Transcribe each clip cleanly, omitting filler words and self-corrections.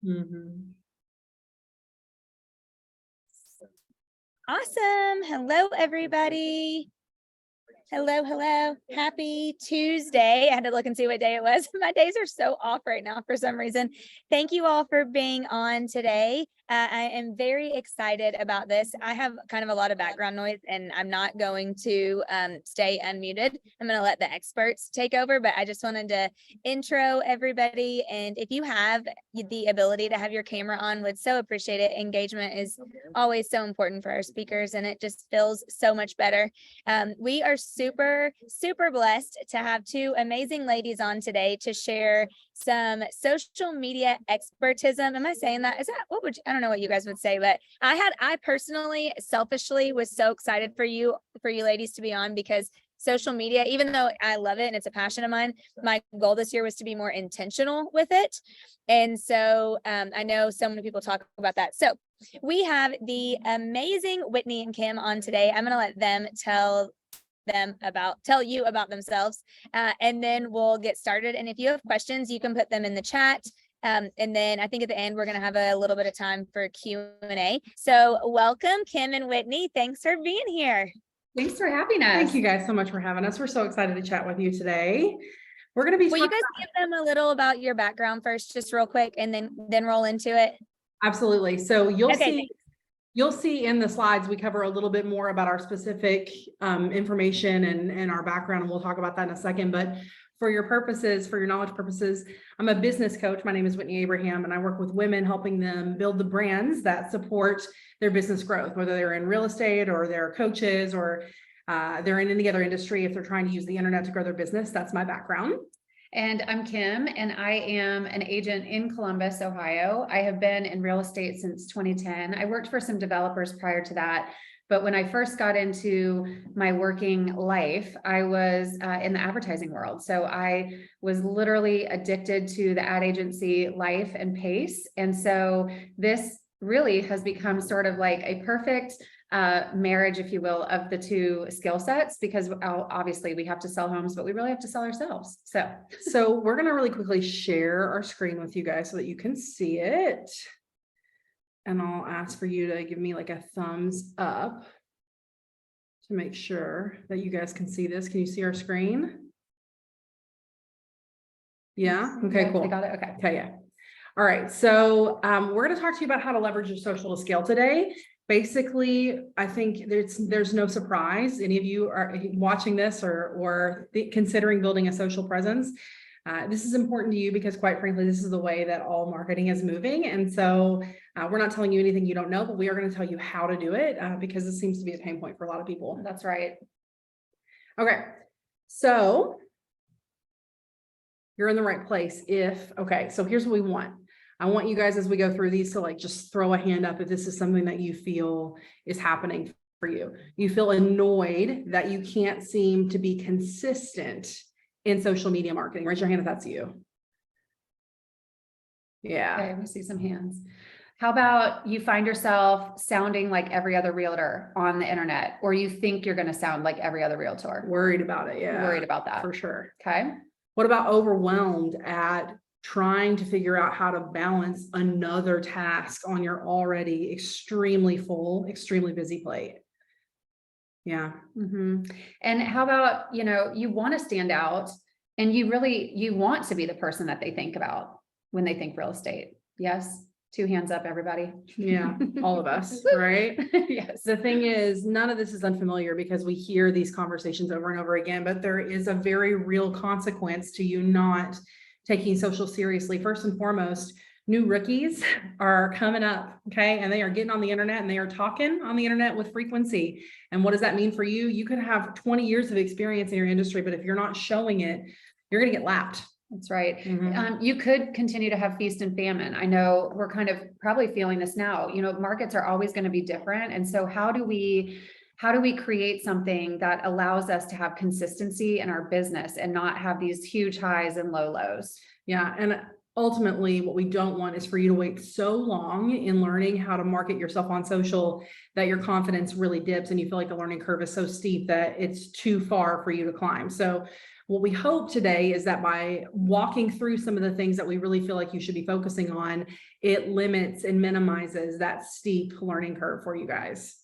Mm-hmm. Awesome. Hello, everybody. Hello. Happy Tuesday. I had to look and see what day it was. My days are so off right now for some reason. Thank you all for being on today. I am very excited about this. I have kind of a lot of background noise and I'm not going to stay unmuted. I'm going to let the experts take over, but I just wanted to intro everybody. And if you have the ability to have your camera on, would so appreciate it. Engagement is always so important for our speakers and it just feels so much better. We are super blessed to have two amazing ladies on today to share some social media expertism. Am I saying that? Is that I don't know what you guys would say, but I personally, selfishly was so excited for you ladies to be on because social media, even though I love it and it's a passion of mine, my goal this year was to be more intentional with it. And so I know so many people talk about that. So we have the amazing Whitney and Kim on today. I'm going to let them tell you about themselves, and then we'll get started. And if you have questions, you can put them in the chat. And then I think at the end, we're going to have a little bit of time for Q&A. So welcome, Kim and Whitney. Thanks for being here. Thanks for having us. Thank you guys so much for having us. We're so excited to chat with you today. We're going to be Will you guys give them a little about your background first, just real quick, and then roll into it? Absolutely. So you'll see in the slides, we cover a little bit more about our specific information and our background, and we'll talk about that in a second. But for your knowledge purposes, I'm a business coach. My name is Whitney Abraham, and I work with women, helping them build the brands that support their business growth, whether they're in real estate or they're coaches or they're in any other industry. If they're trying to use the internet to grow their business, that's my background. And I'm Kim, and I am an agent in Columbus, Ohio. I have been in real estate since 2010. I worked for some developers prior to that. But when I first got into my working life, I was in the advertising world. So I was literally addicted to the ad agency life and pace. And so this really has become sort of like a perfect marriage, if you will, of the two skill sets, because obviously we have to sell homes, but we really have to sell ourselves. So we're going to really quickly share our screen with you guys so that you can see it. And I'll ask for you to give me like a thumbs up to make sure that you guys can see this. Can you see our screen? Yeah. Okay, cool. I got it. Okay. Yeah. All right. So we're going to talk to you about how to leverage your social to scale today. Basically, I think there's no surprise. Any of you are watching this or considering building a social presence. This is important to you because, quite frankly, this is the way that all marketing is moving. And so we're not telling you anything you don't know, but we are going to tell you how to do it because this seems to be a pain point for a lot of people. That's right. Okay. So you're in the right place so here's what we want. I want you guys, as we go through these, to like just throw a hand up if this is something that you feel is happening for you. You feel annoyed that you can't seem to be consistent in social media marketing. Raise your hand if that's you. Yeah. Okay, we see some hands. How about you find yourself sounding like every other realtor on the internet, or you think you're going to sound like every other realtor? Worried about it. Yeah. Worried about that. For sure. Okay. What about overwhelmed at trying to figure out how to balance another task on your already extremely full, extremely busy plate? Yeah. Mm-hmm. And how about, you want to stand out and you want to be the person that they think about when they think real estate. Yes. 2 hands up, everybody. Yeah. All of us. Right. Yes. The thing is, none of this is unfamiliar because we hear these conversations over and over again, but there is a very real consequence to you not taking social seriously. First and foremost, new rookies are coming up, okay? And they are getting on the internet and they are talking on the internet with frequency. And what does that mean for you? You could have 20 years of experience in your industry, but if you're not showing it, you're going to get lapped. That's right. Mm-hmm. You could continue to have feast and famine. I know we're kind of probably feeling this now. Markets are always going to be different. And so how do we create something that allows us to have consistency in our business and not have these huge highs and low lows? Yeah. And ultimately, what we don't want is for you to wait so long in learning how to market yourself on social that your confidence really dips and you feel like the learning curve is so steep that it's too far for you to climb. So What we hope today is that by walking through some of the things that we really feel like you should be focusing on, it limits and minimizes that steep learning curve for you guys.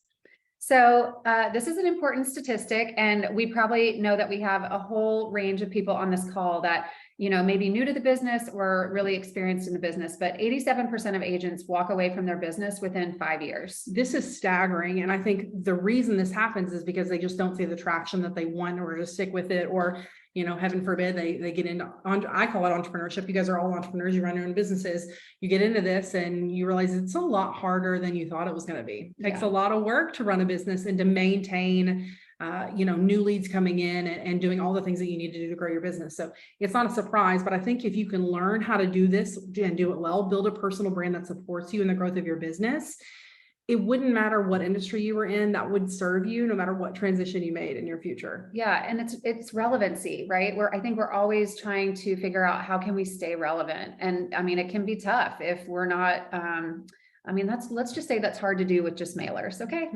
So this is an important statistic, and we probably know that we have a whole range of people on this call that, maybe new to the business or really experienced in the business, but 87% of agents walk away from their business within 5 years. This is staggering. And I think the reason this happens is because they just don't see the traction that they want or to stick with it, or, heaven forbid, they get into, I call it entrepreneurship. You guys are all entrepreneurs, you run your own businesses. You get into this and you realize it's a lot harder than you thought it was going to be. It takes a lot of work to run a business and to maintain new leads coming in and doing all the things that you need to do to grow your business. So it's not a surprise, but I think if you can learn how to do this and do it well, build a personal brand that supports you in the growth of your business, it wouldn't matter what industry you were in, that would serve you no matter what transition you made in your future. Yeah. And it's relevancy, right? I think we're always trying to figure out how can we stay relevant. And I mean, it can be tough if we're not, let's just say that's hard to do with just mailers. Okay.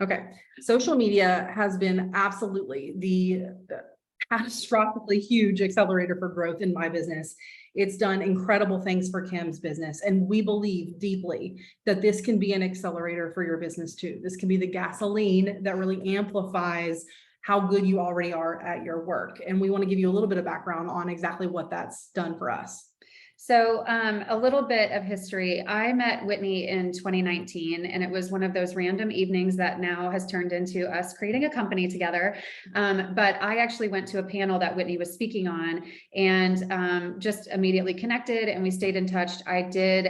Okay. Social media has been absolutely the catastrophically huge accelerator for growth in my business. It's done incredible things for Kim's business. And we believe deeply that this can be an accelerator for your business too. This can be the gasoline that really amplifies how good you already are at your work. And we want to give you a little bit of background on exactly what that's done for us. So a little bit of history. I met Whitney in 2019, and it was one of those random evenings that now has turned into us creating a company together. But I actually went to a panel that Whitney was speaking on, and just immediately connected, and we stayed in touch. I did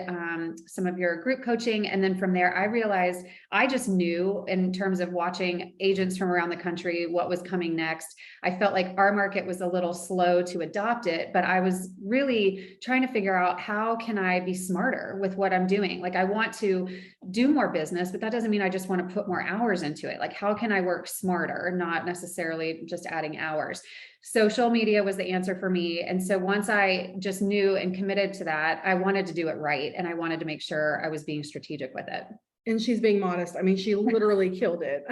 some of your group coaching, and then from there, I realized I just knew in terms of watching agents from around the country what was coming next. I felt like our market was a little slow to adopt it, but I was really trying to figure out how can I be smarter with what I'm doing? Like, I want to do more business, but that doesn't mean I just want to put more hours into it. Like, how can I work smarter, not necessarily just adding hours? Social media was the answer for me. And so once I just knew and committed to that, I wanted to do it right. And I wanted to make sure I was being strategic with it. And she's being modest. I mean, she literally killed it.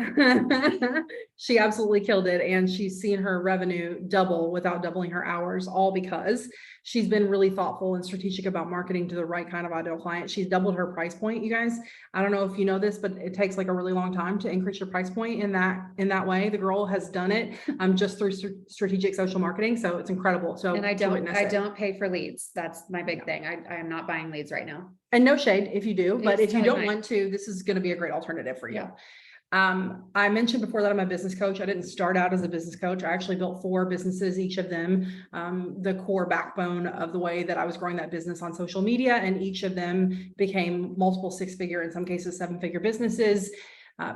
She absolutely killed it. And she's seen her revenue double without doubling her hours, all because she's been really thoughtful and strategic about marketing to the right kind of ideal client. She's doubled her price point, you guys. I don't know if you know this, but it takes like a really long time to increase your price point in that way. The girl has done it just through strategic social marketing. So it's incredible. So and I don't pay for leads. That's my big thing. I am not buying leads right now. And no shade if you do, but if you don't fine. want to, this is going to be a great alternative for you. Yeah. I mentioned before that I'm a business coach. I didn't start out as a business coach. I actually built 4 businesses, each of them the core backbone of the way that I was growing that business on social media. And each of them became multiple 6-figure, in some cases 7-figure businesses.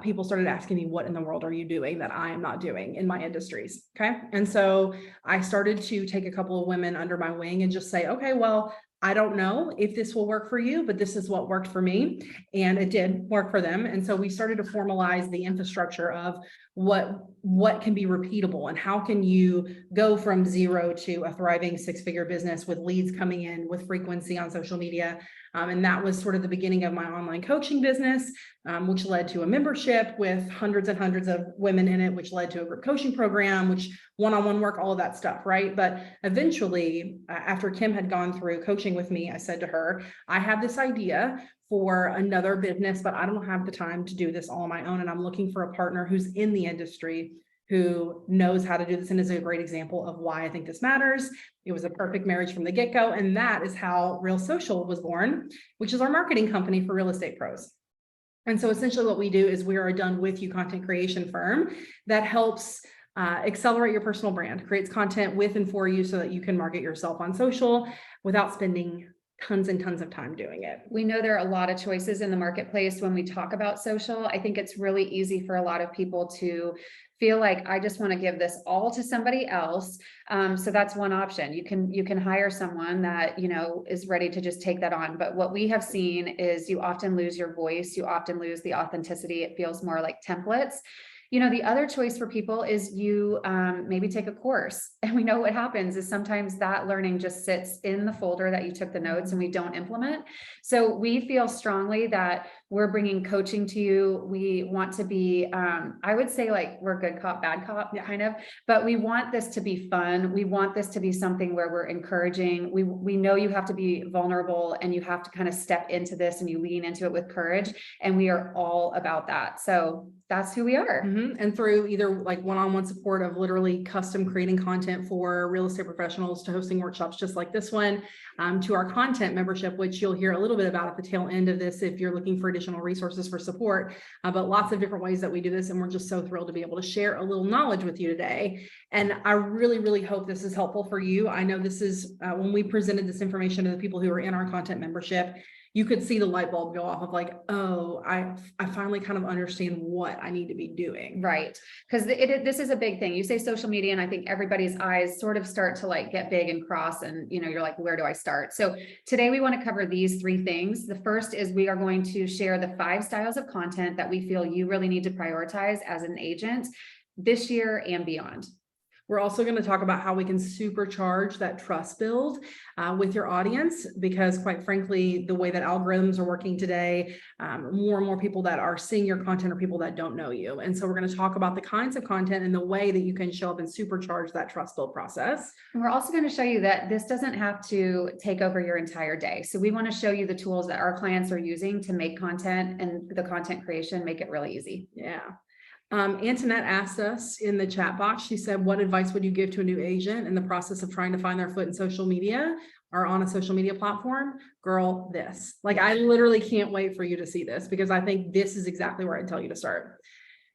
People started asking me, what in the world are you doing that I am not doing in my industries? Okay. And so I started to take a couple of women under my wing and just say, okay, well, I don't know if this will work for you, but this is what worked for me. And it did work for them. And so we started to formalize the infrastructure of what can be repeatable and how can you go from 0 to a thriving 6-figure business with leads coming in with frequency on social media. And that was sort of the beginning of my online coaching business, which led to a membership with hundreds and hundreds of women in it, which led to a group coaching program, which one-on-one work, all of that stuff, right? But eventually, after Kim had gone through coaching with me, I said to her, I have this idea for another business, but I don't have the time to do this all on my own. And I'm looking for a partner who's in the industry, who knows how to do this and is a great example of why I think this matters. It was a perfect marriage from the get-go. And that is how Real Social was born, which is our marketing company for real estate pros. And so essentially what we do is we are a done with you content creation firm that helps accelerate your personal brand, creates content with and for you so that you can market yourself on social without spending tons and tons of time doing it. We know there are a lot of choices in the marketplace when we talk about social. I think it's really easy for a lot of people to feel like, I just want to give this all to somebody else. So that's one option. You can hire someone that, is ready to just take that on. But what we have seen is you often lose your voice. You often lose the authenticity. It feels more like templates. The other choice for people is you maybe take a course. And we know what happens is sometimes that learning just sits in the folder that you took the notes and we don't implement. So we feel strongly that We're bringing coaching to you. We want to be, I would say like we're good cop, bad cop kind of, but we want this to be fun. We want this to be something where we're encouraging. We know you have to be vulnerable and you have to kind of step into this and you lean into it with courage. And we are all about that. So that's who we are. And through either like one-on-one support of literally custom creating content for real estate professionals, to hosting workshops just like this one, to our content membership, which you'll hear a little bit about at the tail end of this if you're looking for additional resources for support, but lots of different ways that we do this. And we're just so thrilled to be able to share a little knowledge with you today. And I really, really hope this is helpful for you. I know this is when we presented this information to the people who are in our content membership, you could see the light bulb go off of like, oh, I finally kind of understand what I need to be doing. Right. Because this is a big thing. You say social media, and I think everybody's eyes sort of start to like get big and cross, and you're like, where do I start? So today we want to cover these 3 things. The first is we are going to share the 5 styles of content that we feel you really need to prioritize as an agent this year and beyond. We're also going to talk about how we can supercharge that trust build with your audience, because quite frankly, the way that algorithms are working today, more and more people that are seeing your content are people that don't know you. And so we're going to talk about the kinds of content and the way that you can show up and supercharge that trust build process. And we're also going to show you that this doesn't have to take over your entire day. So we want to show you the tools that our clients are using to make content, and the content creation, make it really easy. Yeah. Antoinette asked us in the chat box, she said, what advice would you give to a new agent in the process of trying to find their foot in social media or on a social media platform? Girl, this. Like, I literally can't wait for you to see this, because I think this is exactly where I'd tell you to start.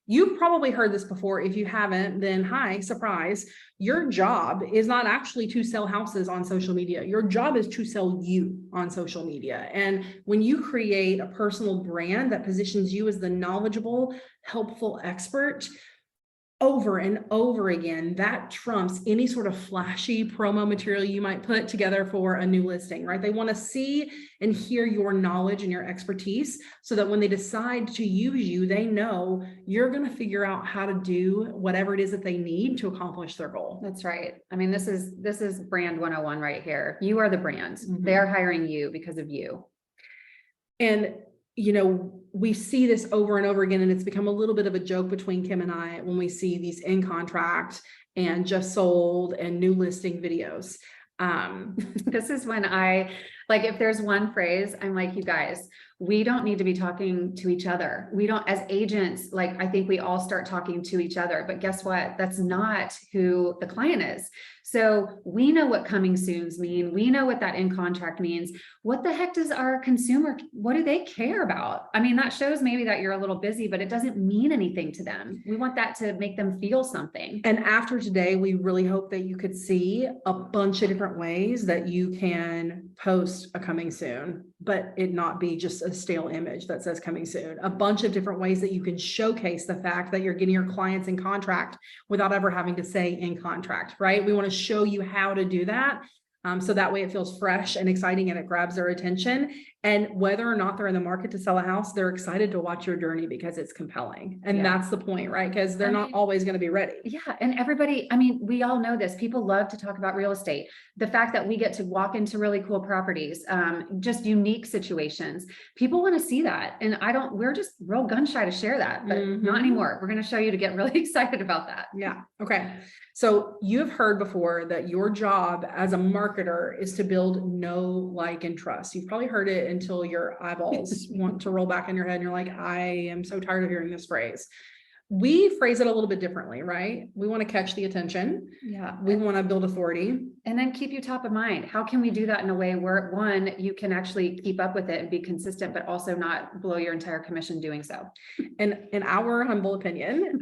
You've probably heard this before. If you haven't, then hi, surprise. Your job is not actually to sell houses on social media. Your job is to sell you on social media. And when you create a personal brand that positions you as the knowledgeable, helpful expert over and over again, that trumps any sort of flashy promo material you might put together for a new listing, right? They want to see and hear your knowledge and your expertise, so that when they decide to use you, they know you're going to figure out how to do whatever it is that they need to accomplish their goal. That's right. I mean, this is brand 101 right here. You are the brand. They're hiring you because of you. And we see this over and over again, and it's become a little bit of a joke between Kim and I when we see these in contract and just sold and new listing videos. This is when if there's one phrase, I'm like, you guys, we don't need to be talking to each other. We don't, as agents, I think we all start talking to each other, but guess what? That's not who the client is. So we know what coming soons mean. We know what that in contract means. What the heck does our consumer, what do they care about? I mean, that shows maybe that you're a little busy, but it doesn't mean anything to them. We want that to make them feel something. And after today, we really hope that you could see a bunch of different ways that you can post a coming soon, but it not be just a stale image that says coming soon. A bunch of different ways that you can showcase the fact that you're getting your clients in contract without ever having to say in contract, right? We want to show you how to do that. So that way it feels fresh and exciting and it grabs their attention. And whether or not they're in the market to sell a house, they're excited to watch your journey because it's compelling. And that's the point, right? Because they're not always going to be ready. Yeah. And everybody, I mean, we all know this. People love to talk about real estate. The fact that we get to walk into really cool properties, just unique situations. People want to see that. And we're just real gun shy to share that, but not anymore. We're going to show you to get really excited about that. Yeah. Okay. So you've heard before that your job as a marketer is to build know, like, and trust. You've probably heard it until your eyeballs want to roll back in your head and you're like, I am so tired of hearing this phrase. We phrase it a little bit differently, right? We want to catch the attention. Yeah. We want to build authority. And then keep you top of mind. How can we do that in a way where, one, you can actually keep up with it and be consistent, but also not blow your entire commission doing so? And in our humble opinion,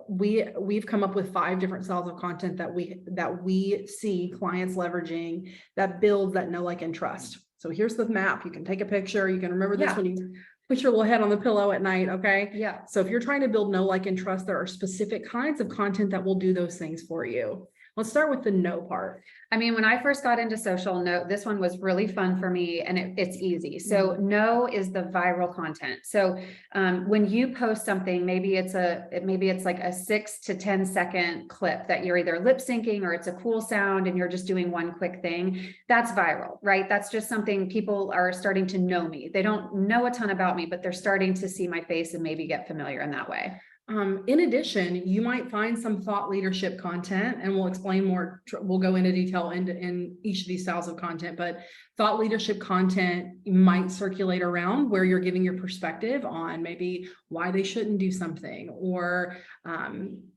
we've come up with 5 different styles of content that we see clients leveraging that builds that know, like, and trust. So here's the map. You can take a picture. You can remember this when you put your little head on the pillow at night. Okay. Yeah. So if you're trying to build know, like, and trust, there are specific kinds of content that will do those things for you. Let's start with the no part. I mean, when I first got into social, no, this one was really fun for me and it's easy. So no is the viral content. So when you post something, maybe it's like a 6 to 10 second clip that you're either lip syncing or it's a cool sound and you're just doing one quick thing. That's viral, right? That's just something people are starting to know me. They don't know a ton about me, but they're starting to see my face and maybe get familiar in that way. In addition, you might find some thought leadership content, and we'll explain more. We'll go into detail in each of these styles of content, but thought leadership content might circulate around where you're giving your perspective on maybe why they shouldn't do something, or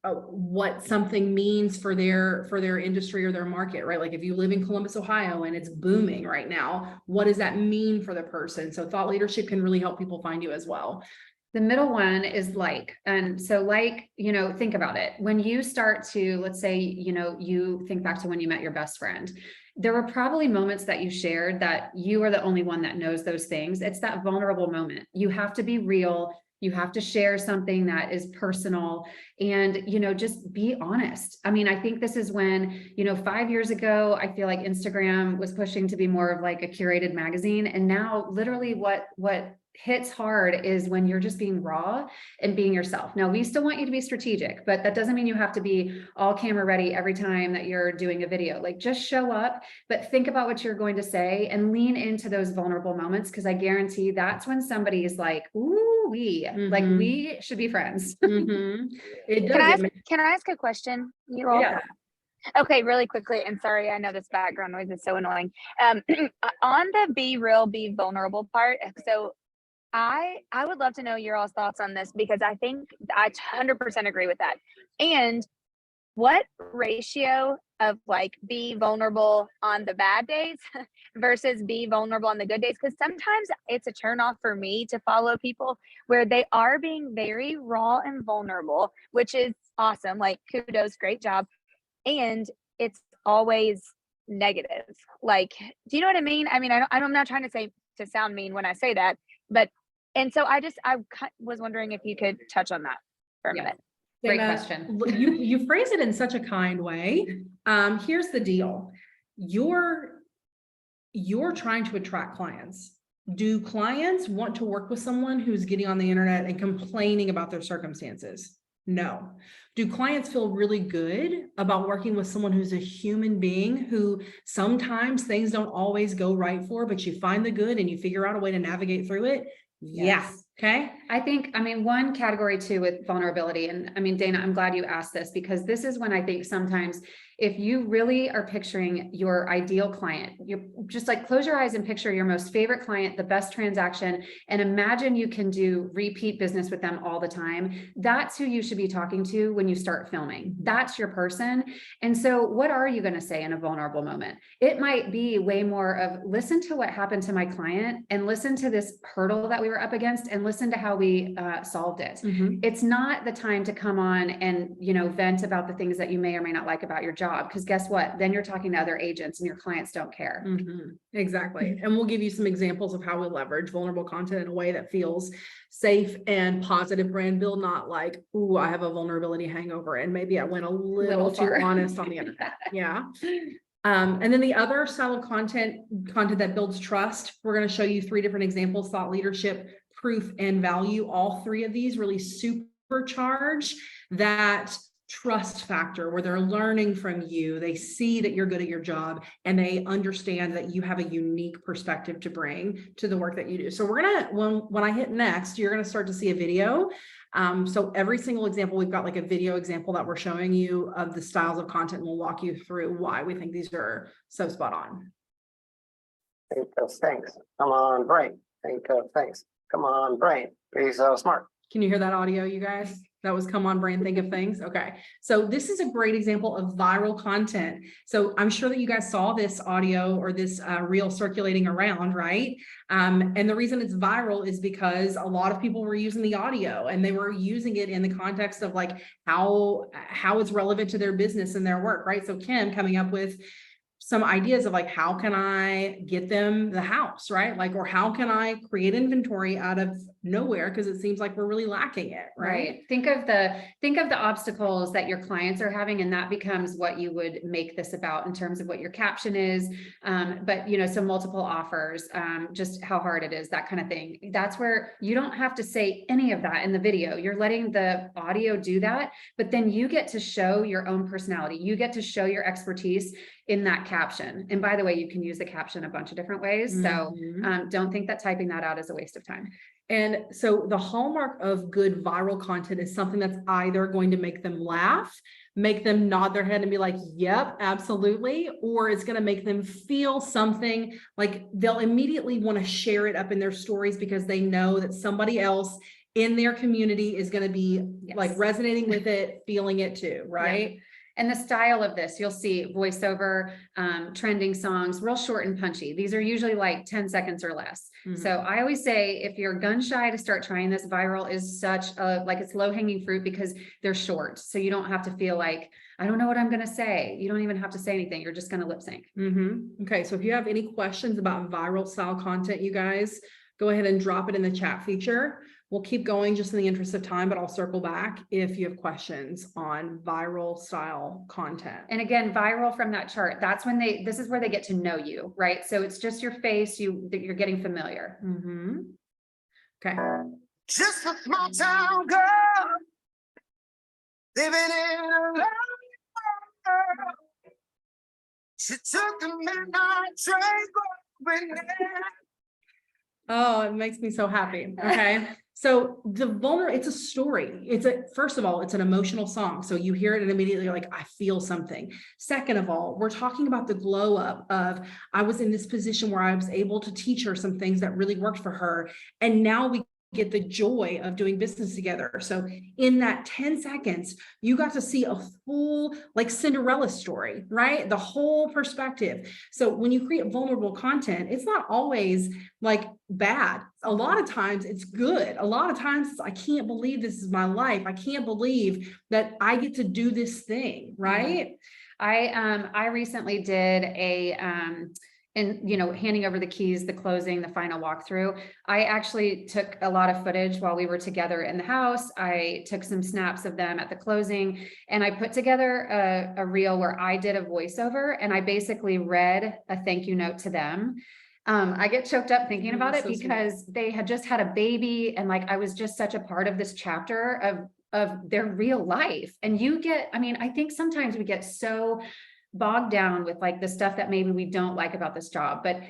what something means for their industry or their market, right? Like if you live in Columbus, Ohio, and it's booming right now, what does that mean for the person? So thought leadership can really help people find you as well. The middle one is like, and so like, think about it. When you start to, let's say, you think back to when you met your best friend, there were probably moments that you shared that you are the only one that knows those things. It's that vulnerable moment. You have to be real. You have to share something that is personal and, just be honest. I mean, I think this is when, 5 years ago, I feel like Instagram was pushing to be more of like a curated magazine. And now literally what hits hard is when you're just being raw and being yourself. Now, we still want you to be strategic, but that doesn't mean you have to be all camera ready every time that you're doing a video. Like just show up, but think about what you're going to say and lean into those vulnerable moments. Cause I guarantee that's when somebody is like, ooh, like we should be friends. It does. Can I ask a question? You all? Yeah. Okay, really quickly, and sorry, I know this background noise is so annoying. On the be real, be vulnerable part. So I would love to know your all's thoughts on this, because I think I 100% agree with that. And what ratio of like be vulnerable on the bad days versus be vulnerable on the good days? Because sometimes it's a turn off for me to follow people where they are being very raw and vulnerable, which is awesome. Like kudos, great job. And it's always negative. Like, do you know what I mean? I mean, I'm not trying to say to sound mean when I say that, but and so I was wondering if you could touch on that for a minute. Great question. You phrase it in such a kind way. Here's the deal. You're trying to attract clients. Do clients want to work with someone who's getting on the internet and complaining about their circumstances? No. Do clients feel really good about working with someone who's a human being who sometimes things don't always go right for, but you find the good and you figure out a way to navigate through it? Yes. Okay. I think, one category too with vulnerability, and Dana, I'm glad you asked this, because this is when I think sometimes if you really are picturing your ideal client, you just like close your eyes and picture your most favorite client, the best transaction, and imagine you can do repeat business with them all the time. That's who you should be talking to when you start filming. That's your person. And so what are you going to say in a vulnerable moment? It might be way more of listen to what happened to my client and listen to this hurdle that we were up against and listen to how we solved it. It's not the time to come on and, vent about the things that you may or may not like about your job. Because guess what? Then you're talking to other agents and your clients don't care. Exactly. And we'll give you some examples of how we leverage vulnerable content in a way that feels safe and positive brand build, not like, ooh, I have a vulnerability hangover and maybe I went a little too honest on the internet. Yeah. And then the other style of content that builds trust, we're going to show you 3 different examples: thought leadership, proof, and value. All 3 of these really supercharge that trust factor where they're learning from you. They see that you're good at your job and they understand that you have a unique perspective to bring to the work that you do. So we're going to, when I hit next, you're going to start to see a video. So every single example, we've got like a video example that we're showing you of the styles of content. And we'll walk you through why we think these are so spot on. Think of things. Come on, brain. Think of things. Come on, brain. Be so smart. Can you hear that audio, you guys? That was come on, brain, think of things. Okay. So this is a great example of viral content. So I'm sure that you guys saw this audio or this reel circulating around, right? And the reason it's viral is because a lot of people were using the audio and they were using it in the context of like how it's relevant to their business and their work, right? So Kim coming up with some ideas of like, how can I get them the house, right? Like, or how can I create inventory out of nowhere? Because it seems like we're really lacking it, right? Think of the obstacles that your clients are having, and that becomes what you would make this about in terms of what your caption is. But so multiple offers, just how hard it is, that kind of thing. That's where you don't have to say any of that in the video. You're letting the audio do that, but then you get to show your own personality. You get to show your expertise in that caption. And by the way, you can use the caption a bunch of different ways. So don't think that typing that out is a waste of time. And so the hallmark of good viral content is something that's either going to make them laugh, make them nod their head and be like, yep, absolutely. Or it's going to make them feel something, like they'll immediately want to share it up in their stories because they know that somebody else in their community is going to be like resonating with it, feeling it too, right? Yeah. And the style of this, you'll see voiceover, trending songs, real short and punchy. These are usually like 10 seconds or less. So I always say, if you're gun shy to start trying this, viral is such a, like, it's low hanging fruit because they're short. So you don't have to feel like, I don't know what I'm going to say. You don't even have to say anything. You're just going to lip sync. Okay. So if you have any questions about viral style content, you guys go ahead and drop it in the chat feature. We'll keep going just in the interest of time, but I'll circle back if you have questions on viral style content. And again, viral from that chart, that's when this is where they get to know you, right? So it's just your face, that you're getting familiar. Okay. Just a small town girl living in a lonely world. She took the midnight train going there. Oh, it makes me so happy. Okay. So it's a story. First of all, it's an emotional song. So you hear it and immediately you're like, I feel something. Second of all, we're talking about the glow up of, I was in this position where I was able to teach her some things that really worked for her. And now we get the joy of doing business together. So in that 10 seconds, you got to see a full, like, Cinderella story, right? The whole perspective. So when you create vulnerable content, it's not always like bad. A lot of times it's good. A lot of times it's, I can't believe this is my life. I can't believe that I get to do this thing, right? I recently did and handing over the keys, the closing, the final walkthrough. I actually took a lot of footage while we were together in the house. I took some snaps of them at the closing, and I put together a reel where I did a voiceover, and I basically read a thank you note to them. I get choked up thinking about it because they had just had a baby, and like, I was just such a part of this chapter of their real life. And I think sometimes we get so bogged down with like the stuff that maybe we don't like about this job. But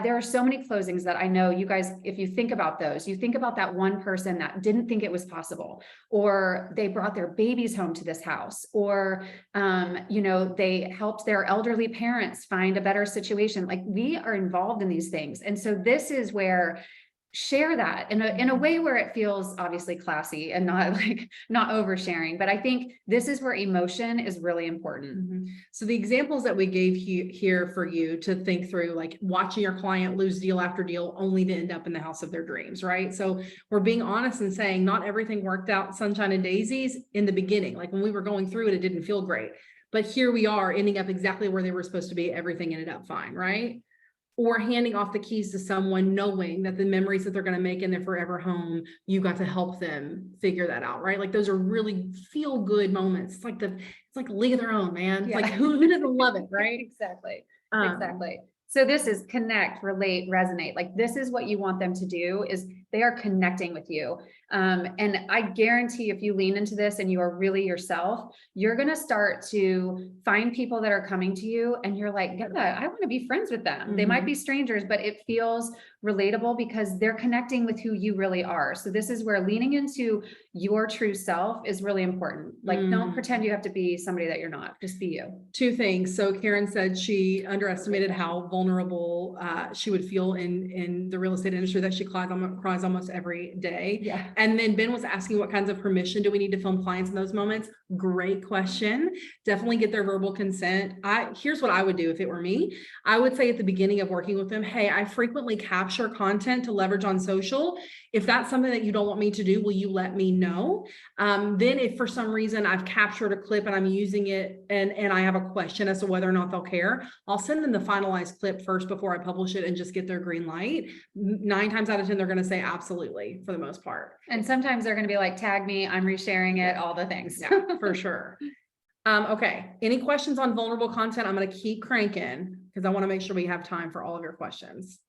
there are so many closings that I know you guys, if you think about those, you think about that one person that didn't think it was possible, or they brought their babies home to this house, or, they helped their elderly parents find a better situation. Like, we are involved in these things. And so this is where share that in a way where it feels obviously classy and not oversharing. But I think this is where emotion is really important. So the examples that we gave here for you to think through, like watching your client lose deal after deal only to end up in the house of their dreams, right? So we're being honest and saying not everything worked out sunshine and daisies in the beginning. Like when we were going through it, it didn't feel great. But here we are ending up exactly where they were supposed to be. Everything ended up fine, right? Or handing off the keys to someone, knowing that the memories that they're going to make in their forever home, you got to help them figure that out, right? Like those are really feel good moments. It's like League of Their Own, man. Yeah. Like who doesn't love it, right? Exactly. Exactly. So this is connect, relate, resonate. Like, this is what you want them to do, is they are connecting with you. And I guarantee if you lean into this and you are really yourself, you're going to start to find people that are coming to you and you're like, yeah, I want to be friends with them. They might be strangers, but it feels relatable because they're connecting with who you really are. So this is where leaning into your true self is really important. Like, don't pretend you have to be somebody that you're not. Just be you. Two things. So Karen said she underestimated how vulnerable she would feel in the real estate industry that she climbs almost every day. Yeah. And then Ben was asking what kinds of permission do we need to film clients in those moments? Great question. Definitely get their verbal consent. Here's what I would do if it were me. I would say at the beginning of working with them, hey, I frequently capture content to leverage on social. If that's something that you don't want me to do, will you let me know? Then if for some reason I've captured a clip and I'm using it and I have a question as to whether or not they'll care, I'll send them the finalized clip first before I publish it and just get their green light. 9 times out of 10, they're going to say absolutely for the most part. And sometimes they're going to be like, tag me, I'm resharing it, all the things. Yeah, for sure. Okay. Any questions on vulnerable content? I'm going to keep cranking because I want to make sure we have time for all of your questions.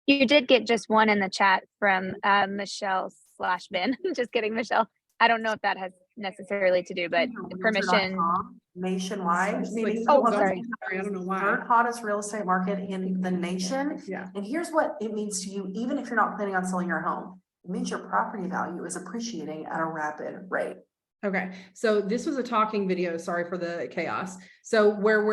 You did get just one in the chat from Michelle/Ben. Just kidding, Michelle. I don't know if that has necessarily to do, but permission. Nationwide, meaning Oh, Columbus, sorry. Sorry, I don't know why. third hottest real estate market in the nation. Yeah. And here's what it means to you, even if you're not planning on selling your home. It means your property value is appreciating at a rapid rate. Okay, so this was a talking video, sorry for the chaos. So where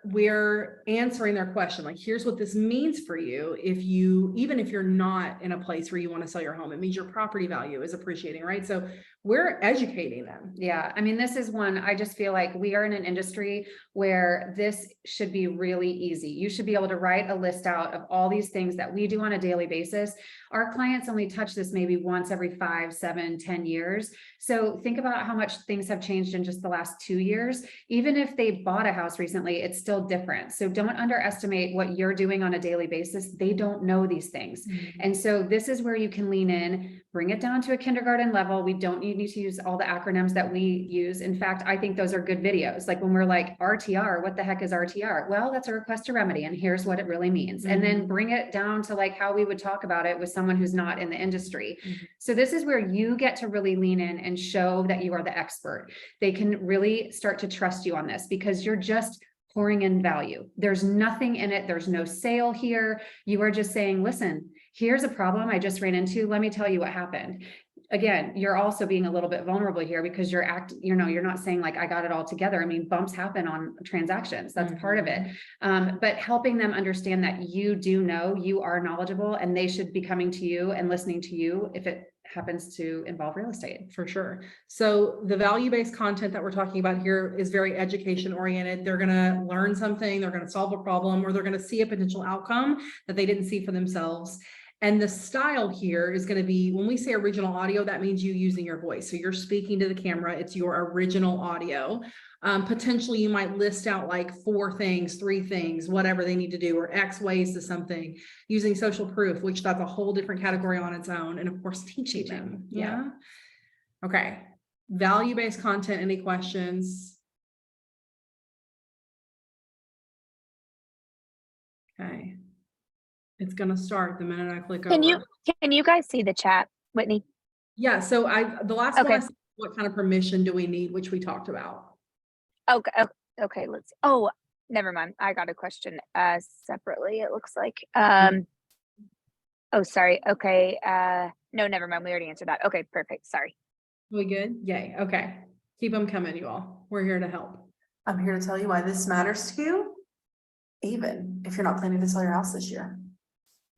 we're answering their question, like, here's what this means for you. Even if you're not in a place where you want to sell your home, it means your property value is appreciating, right? So we're educating them. Yeah, I mean, this is one, I just feel like we are in an industry where this should be really easy. You should be able to write a list out of all these things that we do on a daily basis. Our clients only touch this maybe once every 5, 7, 10 years. So think about how much things have changed in just the last 2 years. Even if they bought a house recently, it's still different. So don't underestimate what you're doing on a daily basis. They don't know these things. And so this is where you can lean in, bring it down to a kindergarten level. We don't need to use all the acronyms that we use. In fact, I think those are good videos. Like when we're like RTR, what the heck is RTR? Well, that's a request to remedy. And here's what it really means. And then bring it down to like how we would talk about it with someone who's not in the industry. So this is where you get to really lean in and show that you are the expert. They can really start to trust you on this because you're just pouring in value. There's nothing in it. There's no sale here. You are just saying, listen, here's a problem I just ran into. Let me tell you what happened. Again, you're also being a little bit vulnerable here because you're not saying like, I got it all together. I mean, bumps happen on transactions. That's part of it. But helping them understand that you do know, you are knowledgeable, and they should be coming to you and listening to you if it happens to involve real estate. For sure. So the value-based content that we're talking about here is very education oriented. They're going to learn something, they're going to solve a problem, or they're going to see a potential outcome that they didn't see for themselves. And the style here is going to be, when we say original audio, that means you using your voice. So you're speaking to the camera, it's your original audio. Potentially you might list out like 4 things, 3 things, whatever they need to do, or X ways to something, using social proof, which that's a whole different category on its own. And of course, teaching them. Yeah. Okay. Value-based content. Any questions? Okay. It's going to start the minute I click over. Can you guys see the chat, Whitney? Yeah. So the last one, Okay. I said, what kind of permission do we need, which we talked about. Okay, let's, oh, never mind. I got a question separately, it looks like. Oh, sorry. Okay. No, never mind. We already answered that. Okay, perfect. Sorry. We good? Yay. Okay. Keep them coming, you all. We're here to help. I'm here to tell you why this matters to you, even if you're not planning to sell your house this year.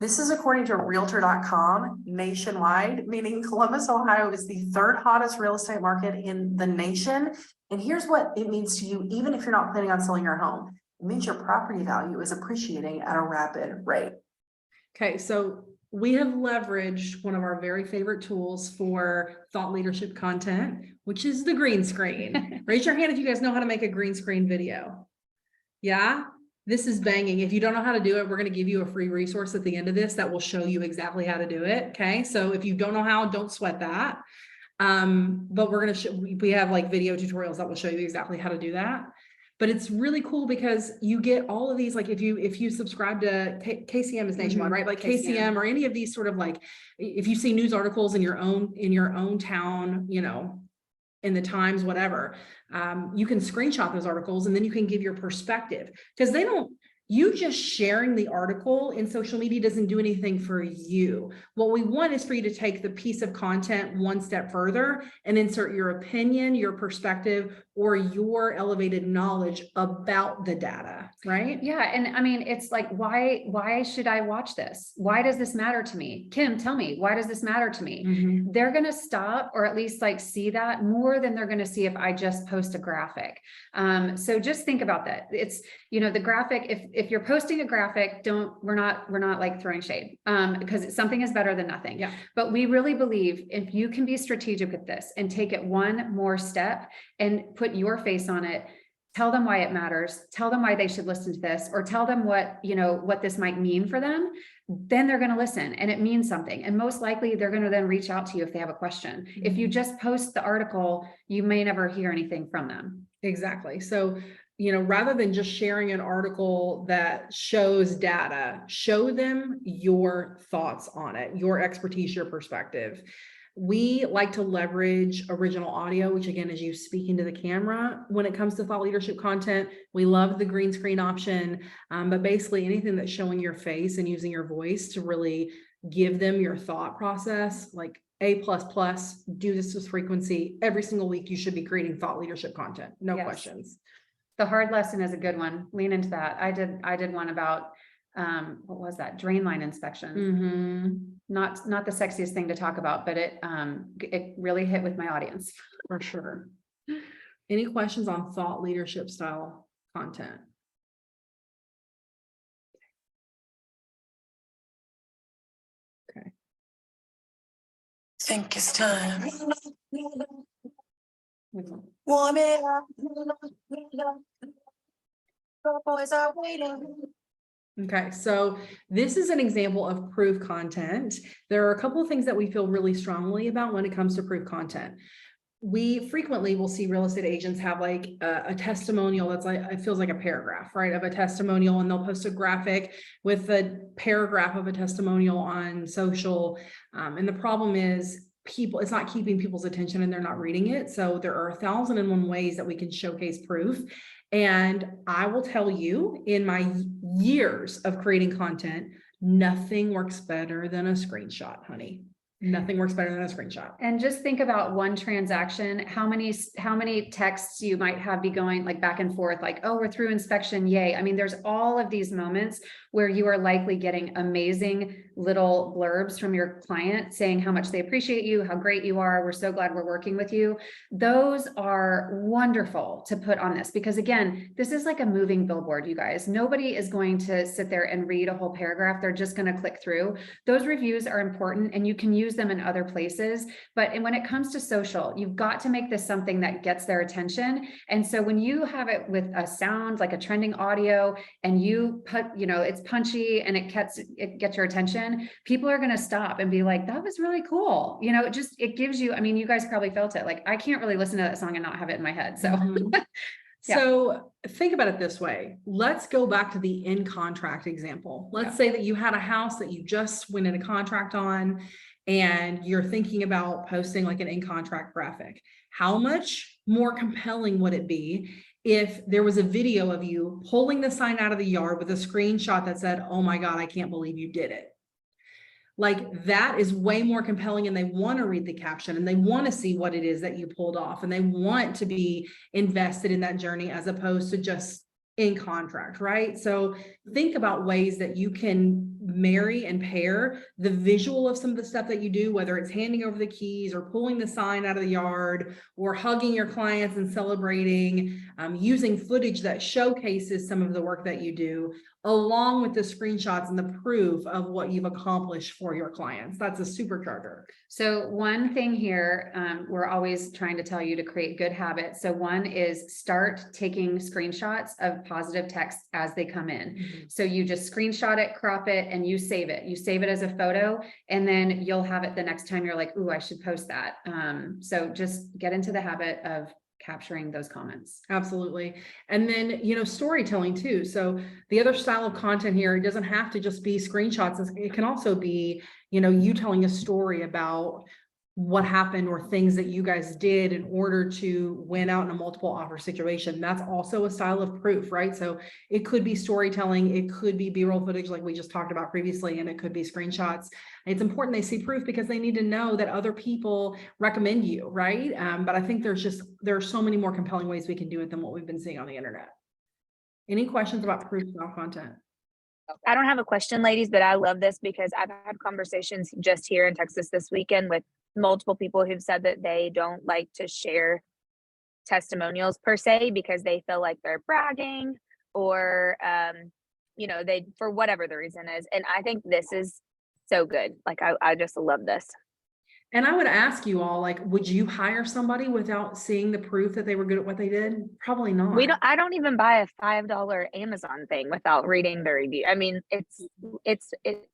This is according to realtor.com nationwide, meaning Columbus, Ohio is the 3rd hottest real estate market in the nation. And here's what it means to you, even if you're not planning on selling your home. It means your property value is appreciating at a rapid rate. Okay. So we have leveraged one of our very favorite tools for thought leadership content, which is the green screen. Raise your hand if you guys know how to make a green screen video. Yeah. This is banging. If you don't know how to do it, we're going to give you a free resource at the end of this that will show you exactly how to do it. Okay. So if you don't know how, don't sweat that. But we're going to we have like video tutorials that will show you exactly how to do that. But it's really cool because you get all of these, like if you subscribe to KCM is nationwide, right? Like KCM or any of these sort of like, if you see news articles in your own town, you know, in the Times, whatever, you can screenshot those articles and then you can give your perspective, because you just sharing the article in social media doesn't do anything for you. What we want is for you to take the piece of content one step further and insert your opinion, your perspective, or your elevated knowledge about the data, right? Yeah. And I mean, it's like, why should I watch this? Why does this matter to me? Kim, tell me, why does this matter to me? Mhm. They're going to stop or at least like see that more than they're going to see if I just post a graphic. So just think about that. It's, you know, the graphic, if you're posting a graphic, we're not like throwing shade, because something is better than nothing. Yeah. But we really believe if you can be strategic with this and take it one more step and put your face on it, tell them why it matters, tell them why they should listen to this, or tell them what, you know, what this might mean for them, then they're going to listen and it means something. And most likely they're going to then reach out to you if they have a question. If you just post the article, you may never hear anything from them. Exactly. So, you know, rather than just sharing an article that shows data, show them your thoughts on it, your expertise, your perspective. We like to leverage original audio, which again is you speaking to the camera. When it comes to thought leadership content, we love the green screen option, but basically anything that's showing your face and using your voice to really give them your thought process, like A++, do this with frequency. Every single week you should be creating thought leadership content, no Yes. questions. The hard lesson is a good one. Lean into that. I did one about, what was that? Drain line inspection. Mm-hmm. Not the sexiest thing to talk about, but it really hit with my audience. For sure. Any questions on thought leadership style content? Okay. Think it's time. Mhm. Warm it up. The boys are waiting. Okay, so this is an example of proof content. There are a couple of things that we feel really strongly about when it comes to proof content. We frequently will see real estate agents have like a testimonial that's like, it feels like a paragraph, right, of a testimonial, and they'll post a graphic with a paragraph of a testimonial on social. And the problem is it's not keeping people's attention and they're not reading it. So there are 1,001 ways that we can showcase proof. And I will tell you, in my years of creating content, nothing works better than a screenshot, honey. Nothing works better than a screenshot. And just think about one transaction, how many texts you might have be going like back and forth, like, oh, we're through inspection, yay. I mean, there's all of these moments where you are likely getting amazing little blurbs from your client saying how much they appreciate you, how great you are. We're so glad we're working with you. Those are wonderful to put on this, because again, this is like a moving billboard, you guys. Nobody is going to sit there and read a whole paragraph. They're just going to click through. Those reviews are important and you can use them in other places. But when it comes to social, you've got to make this something that gets their attention. And so when you have it with a sound, like a trending audio, and you put, you know, it's punchy and it gets your attention, people are going to stop and be like, that was really cool. You know, it gives you, I mean, you guys probably felt it. Like, I can't really listen to that song and not have it in my head. So, Yeah. So think about it this way. Let's go back to the in contract example. Let's say that you had a house that you just went in a contract on, and you're thinking about posting like an in contract graphic. How much more compelling would it be if there was a video of you pulling the sign out of the yard with a screenshot that said, oh my God, I can't believe you did it. Like, that is way more compelling, and they want to read the caption and they want to see what it is that you pulled off, and they want to be invested in that journey as opposed to just in contract, right? So think about ways that you can marry and pair the visual of some of the stuff that you do, whether it's handing over the keys or pulling the sign out of the yard or hugging your clients and celebrating, using footage that showcases some of the work that you do, along with the screenshots and the proof of what you've accomplished for your clients. That's a supercharger. So one thing here, we're always trying to tell you to create good habits. So one is start taking screenshots of positive text as they come in. Mm-hmm. So you just screenshot it, crop it, and you save it. You save it as a photo, and then you'll have it the next time you're like, ooh, I should post that. So just get into the habit of capturing those comments. Absolutely. And then, you know, storytelling too. So the other style of content here, it doesn't have to just be screenshots. It can also be, you know, you telling a story about what happened or things that you guys did in order to win out in a multiple offer situation. That's also a style of proof, right? So it could be storytelling, it could be B-roll footage like we just talked about previously, and it could be screenshots. It's important they see proof because they need to know that other people recommend you, right? But I think there are so many more compelling ways we can do it than what we've been seeing on the internet. Any questions about proof style content? I don't have a question, ladies, but I love this because I've had conversations just here in Texas this weekend with multiple people who've said that they don't like to share testimonials per se because they feel like they're bragging or they, for whatever the reason is. And I think this is so good. Like I just love this. And I would ask you all, like, would you hire somebody without seeing the proof that they were good at what they did? Probably not. I don't even buy a $5 Amazon thing without reading the review. I mean,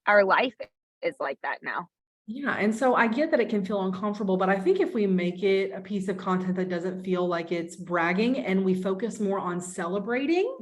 our life is like that now. Yeah. And so I get that it can feel uncomfortable, but I think if we make it a piece of content that doesn't feel like it's bragging and we focus more on celebrating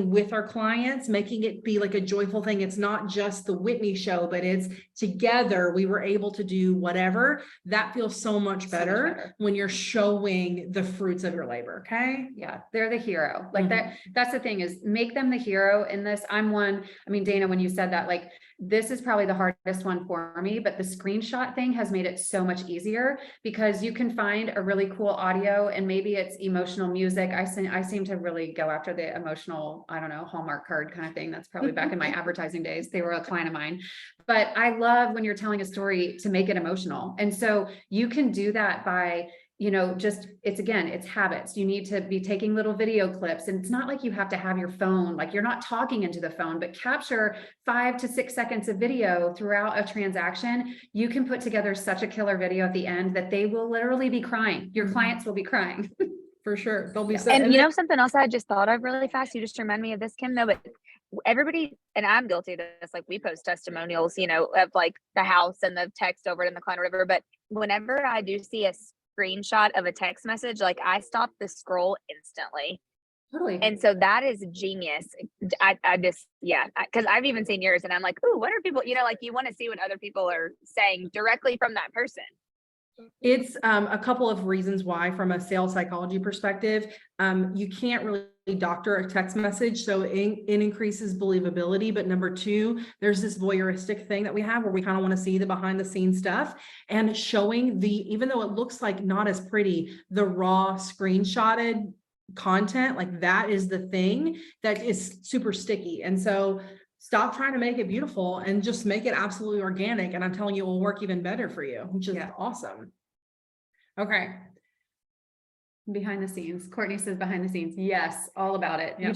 with our clients, making it be like a joyful thing. It's not just the Whitney show, but it's together we were able to do whatever. That feels so much better when you're showing the fruits of your labor. Okay. Yeah, they're the hero. Like that's the thing, is make them the hero in this. Dana, when you said that, like, this is probably the hardest one for me, but the screenshot thing has made it so much easier because you can find a really cool audio and maybe it's emotional music. I seem to really go after the emotional, I don't know, Hallmark card kind of thing. That's probably back in my advertising days. They were a client of mine, but I love when you're telling a story to make it emotional. And so you can do that by, it's habits. You need to be taking little video clips, and it's not like you have to have your phone, like you're not talking into the phone, but capture 5 to 6 seconds of video throughout a transaction. You can put together such a killer video at the end that they will literally be crying. Your clients will be crying. For sure. They'll be so. And something else I just thought of really fast, you just remind me of this, Kim, though, but everybody, and I'm guilty of this, like we post testimonials, of like the house and the text over it in the client or whatever, but whenever I do see a screenshot of a text message, like I stop the scroll instantly. Totally. And so that is genius. I just, because I've even seen yours and I'm like, ooh, what are people, like you want to see what other people are saying directly from that person. It's a couple of reasons why, from a sales psychology perspective, you can't really doctor a text message. So it increases believability. But number two, there's this voyeuristic thing that we have where we kind of want to see the behind the scenes stuff, and showing even though it looks like not as pretty, the raw screenshotted content, like that is the thing that is super sticky. And so stop trying to make it beautiful and just make it absolutely organic. And I'm telling you, it will work even better for you, which is awesome. Okay. Behind the scenes. Courtney says behind the scenes. Yes, all about it. Yeah.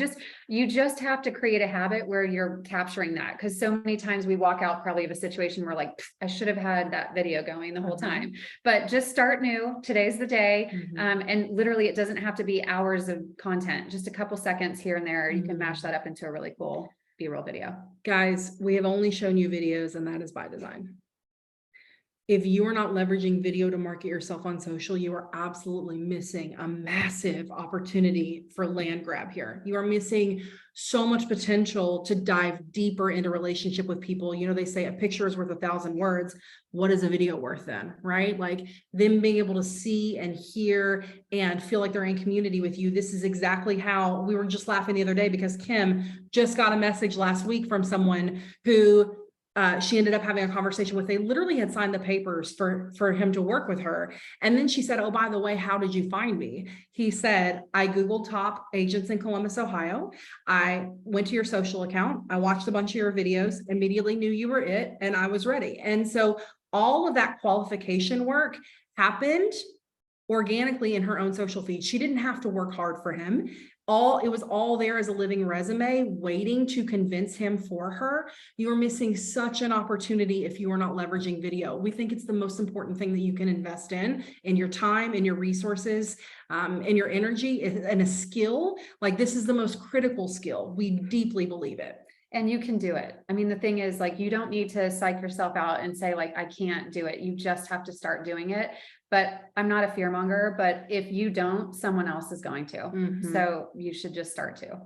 You just have to create a habit where you're capturing that. Cause so many times we walk out probably of a situation where like, I should have had that video going the whole time, but just start new. Today's the day. And literally it doesn't have to be hours of content, just a couple seconds here and there. You can mash that up into a really cool B-roll video. Guys, we have only shown you videos, and that is by design. If you are not leveraging video to market yourself on social, you are absolutely missing a massive opportunity for land grab here. You are missing so much potential to dive deeper into relationship with people. They say a picture is worth 1,000 words. What is a video worth then, right? Like them being able to see and hear and feel like they're in community with you. This is exactly how we were just laughing the other day because Kim just got a message last week from someone who she ended up having a conversation with. They literally had signed the papers for him to work with her. And then she said, oh, by the way, how did you find me? He said, I Googled top agents in Columbus, Ohio. I went to your social account. I watched a bunch of your videos, immediately knew you were it, and I was ready. And so all of that qualification work happened organically in her own social feed. She didn't have to work hard for him. It was all there as a living resume waiting to convince him for her. You are missing such an opportunity if you are not leveraging video. We think it's the most important thing that you can invest in your time, in your resources, in your energy, and a skill. Like this is the most critical skill. We deeply believe it. And you can do it. I mean, the thing is, like, you don't need to psych yourself out and say like, I can't do it. You just have to start doing it. But I'm not a fearmonger, but if you don't, someone else is going to. So you should just start to.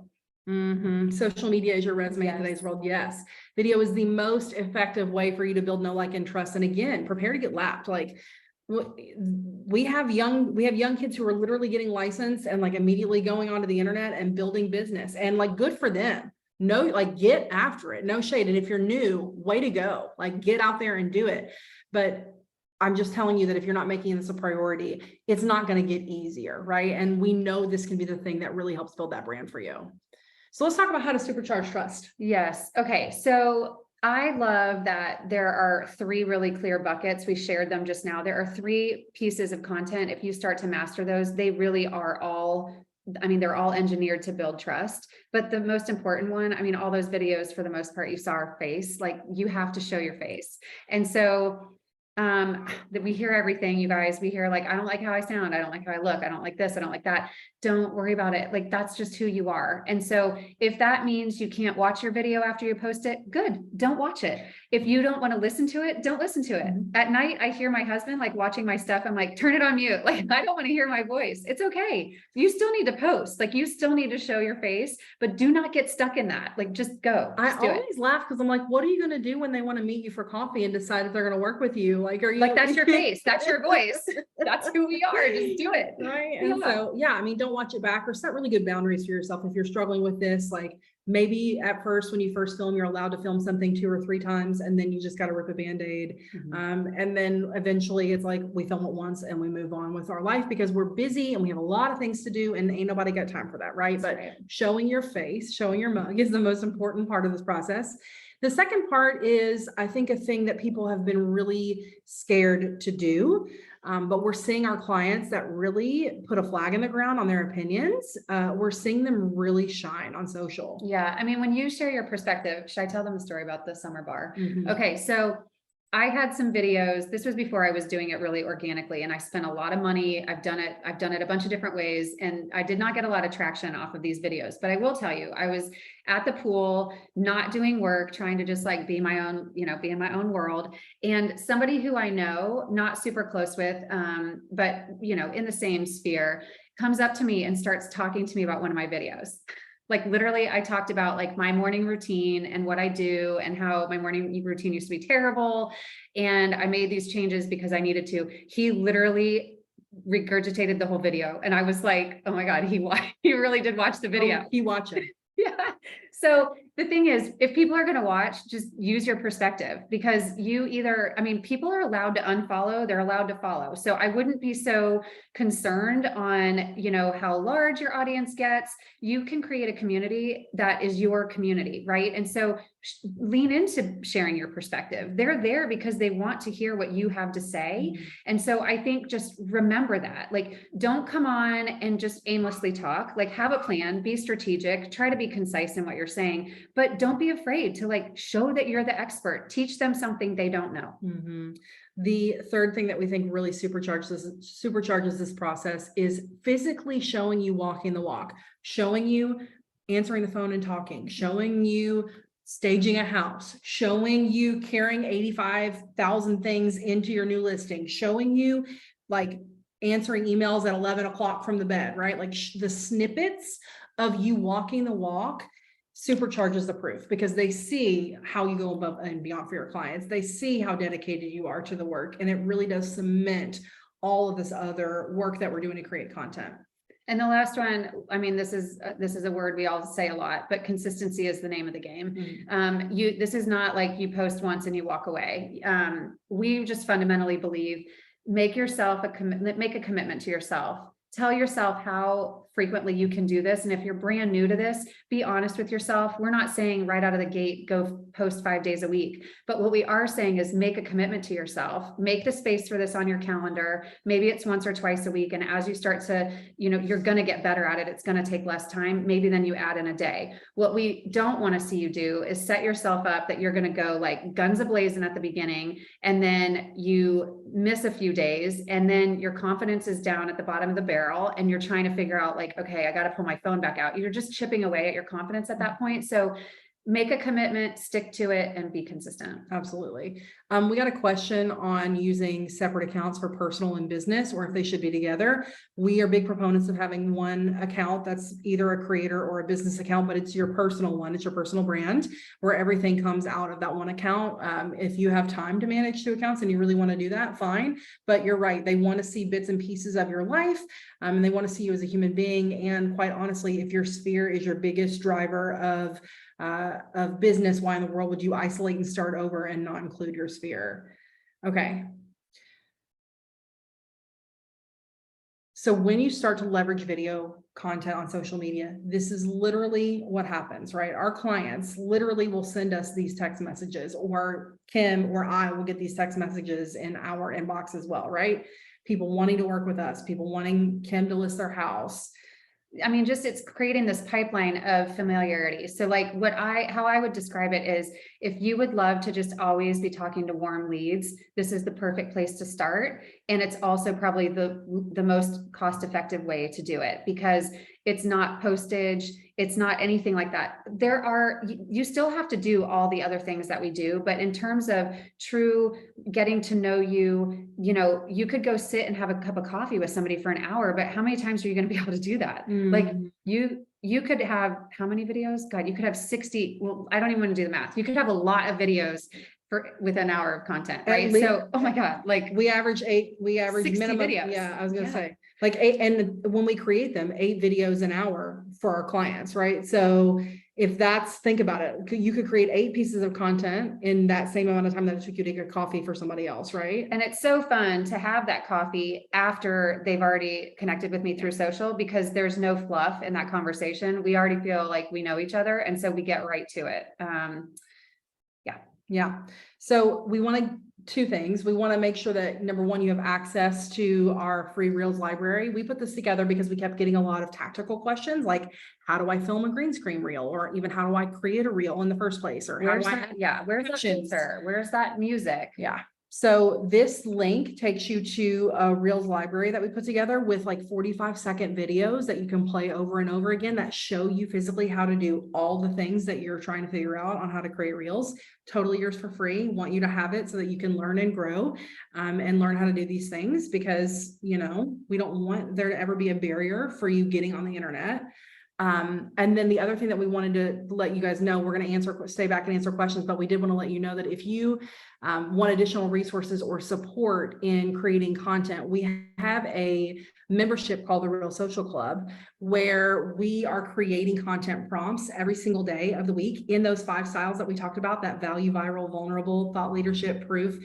Social media is your resume in today's world. Yes. Video is the most effective way for you to build know, like, and trust. And again, prepare to get lapped. Like we have young kids who are literally getting licensed and like immediately going onto the internet and building business, and like good for them. No, like get after it, no shade. And if you're new, way to go, like get out there and do it. But I'm just telling you that if you're not making this a priority, it's not going to get easier, right? And we know this can be the thing that really helps build that brand for you. So let's talk about how to supercharge trust. Yes. Okay. So I love that there are 3 really clear buckets. We shared them just now. There are 3 pieces of content. If you start to master those, they really are all, I mean, they're all engineered to build trust. But the most important one, I mean, all those videos, for the most part, you saw our face, like you have to show your face. And so that we hear everything, you guys, we hear like, I don't like how I sound. I don't like how I look. I don't like this. I don't like that. Don't worry about it. Like, that's just who you are. And so if that means you can't watch your video after you post it, good. Don't watch it. If you don't want to listen to it, don't listen to it. At night, I hear my husband like watching my stuff. I'm like, turn it on mute. Like, I don't want to hear my voice. It's okay. You still need to post, like you still need to show your face, but do not get stuck in that. Like, just go. Just do it. Always laugh because I'm like, what are you going to do when they want to meet you for coffee and decide if they're going to work with you? Like, are you Like, that's your face. That's your voice. That's who we are. Just do it. Right. And so, yeah, I mean, don't watch it back, or set really good boundaries for yourself. If you're struggling with this, like maybe at first, when you first film, you're allowed to film something 2 or 3 times, and then you just got to rip a Band-Aid. And then eventually it's like, we film it once and we move on with our life because we're busy and we have a lot of things to do and ain't nobody got time for that. Right. But showing your face, showing your mug is the most important part of this process. The second part is, I think, a thing that people have been really scared to do, but we're seeing our clients that really put a flag in the ground on their opinions. We're seeing them really shine on social. Yeah. I mean, when you share your perspective, should I tell them a story about the summer bar? Mhm. Okay. So I had some videos. This was before I was doing it really organically, and I spent a lot of money. I've done it a bunch of different ways, and I did not get a lot of traction off of these videos. But I will tell you, I was at the pool, not doing work, trying to just like be my own, be in my own world. And somebody who I know, not super close with, but in the same sphere, comes up to me and starts talking to me about one of my videos. Like, literally, I talked about like my morning routine and what I do and how my morning routine used to be terrible. And I made these changes because I needed to. He literally regurgitated the whole video. And I was like, oh my God, he really did watch the video. Oh, he watching. Yeah. So the thing is, if people are going to watch, just use your perspective, because people are allowed to unfollow, they're allowed to follow. So I wouldn't be so concerned on, how large your audience gets. You can create a community that is your community, right? And so lean into sharing your perspective. They're there because they want to hear what you have to say. And so I think just remember that, like, don't come on and just aimlessly talk, like have a plan, be strategic, try to be concise in what you're saying, but don't be afraid to like show that you're the expert, teach them something they don't know. The third thing that we think really supercharges this process is physically showing you walking the walk, showing you answering the phone and talking, showing you staging a house, showing you carrying 85,000 things into your new listing, showing you like answering emails at 11 o'clock from the bed, right? Like the snippets of you walking the walk supercharges the proof, because they see how you go above and beyond for your clients. They see how dedicated you are to the work, and it really does cement all of this other work that we're doing to create content. And the last one, I mean, this is a word we all say a lot, but consistency is the name of the game. This is not like you post once and you walk away. We just fundamentally believe, make a commitment to yourself. Tell yourself how frequently you can do this. And if you're brand new to this, be honest with yourself. We're not saying right out of the gate, go post 5 days a week. But what we are saying is make a commitment to yourself, make the space for this on your calendar. Maybe it's once or twice a week. And as you start to, you're going to get better at it. It's going to take less time. Maybe then you add in a day. What we don't want to see you do is set yourself up that you're going to go like guns a-blazing at the beginning, and then you miss a few days, and then your confidence is down at the bottom of the barrel, and you're trying to figure out like, okay, I got to pull my phone back out. You're just chipping away at your confidence at that point. So make a commitment, stick to it, and be consistent. Absolutely. We got a question on using separate accounts for personal and business, or if they should be together. We are big proponents of having one account that's either a creator or a business account, but it's your personal one. It's your personal brand where everything comes out of that one account. If you have time to manage 2 accounts and you really want to do that, fine. But you're right. They want to see bits and pieces of your life, and they want to see you as a human being. And quite honestly, if your sphere is your biggest driver of business, why in the world would you isolate and start over and not include your sphere? Okay. So when you start to leverage video content on social media, this is literally what happens, right? Our clients literally will send us these text messages, or Kim or I will get these text messages in our inbox as well, right? People wanting to work with us, people wanting Kim to list their house. I mean, just it's creating this pipeline of familiarity. So like how I would describe it is, if you would love to just always be talking to warm leads, this is the perfect place to start. And it's also probably the most cost-effective way to do it, because it's not postage, it's not anything like that. You still have to do all the other things that we do, but in terms of true getting to know you, you could go sit and have a cup of coffee with somebody for an hour, but how many times are you going to be able to do that? Like you could have how many videos? God, you could have 60. Well, I don't even want to do the math. You could have a lot of videos with an hour of content, right? So, oh my God, like we average minimum videos. Yeah, I was gonna say like 8, and when we create them, 8 videos an hour for our clients, right? So if think about it, you could create 8 pieces of content in that same amount of time that it took you to get coffee for somebody else, right? And it's so fun to have that coffee after they've already connected with me through social, because there's no fluff in that conversation. We already feel like we know each other, and so we get right to it. Yeah. So we want 2 things. We want to make sure that number 1, you have access to our free Reels library. We put this together because we kept getting a lot of tactical questions, like how do I film a green screen reel, or even how do I create a reel in the first place, or Where's how do that? Yeah. Where's that filter? Where's that music? Yeah. So this link takes you to a Reels library that we put together with like 45-second videos that you can play over and over again that show you physically how to do all the things that you're trying to figure out on how to create Reels. Totally yours for free. Want you to have it so that you can learn and grow and learn how to do these things, because, we don't want there to ever be a barrier for you getting on the internet. And then the other thing that we wanted to let you guys know, we're going to stay back and answer questions, but we did want to let you know that if you want additional resources or support in creating content, we have a membership called the Real Social Club, where we are creating content prompts every single day of the week in those 5 styles that we talked about, that value, viral, vulnerable, thought leadership, proof,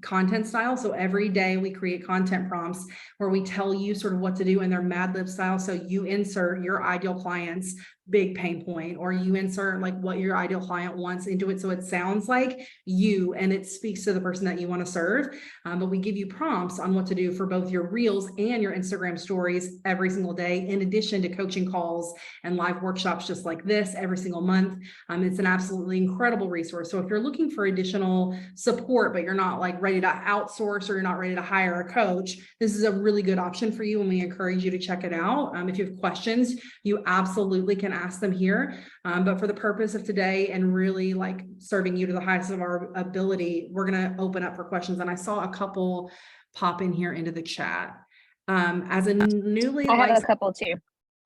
content style. So every day we create content prompts where we tell you sort of what to do in their Mad Lib style. So you insert your ideal client's big pain point, or you insert like what your ideal client wants into it, so it sounds like you and it speaks to the person that you want to serve. But we give you prompts on what to do for both your Reels and your Instagram stories every single day, in addition to coaching calls and live workshops just like this every single month. It's an absolutely incredible resource. So if you're looking for additional support, but you're not like ready to outsource, or you're not ready to hire a coach, this is a really good option for you, and we encourage you to check it out. If you have questions, you absolutely can ask them here. But for the purpose of today and really like serving you to the highest of our ability, we're going to open up for questions. And I saw a couple pop in here into the chat. As a newly I have licensed, a couple too.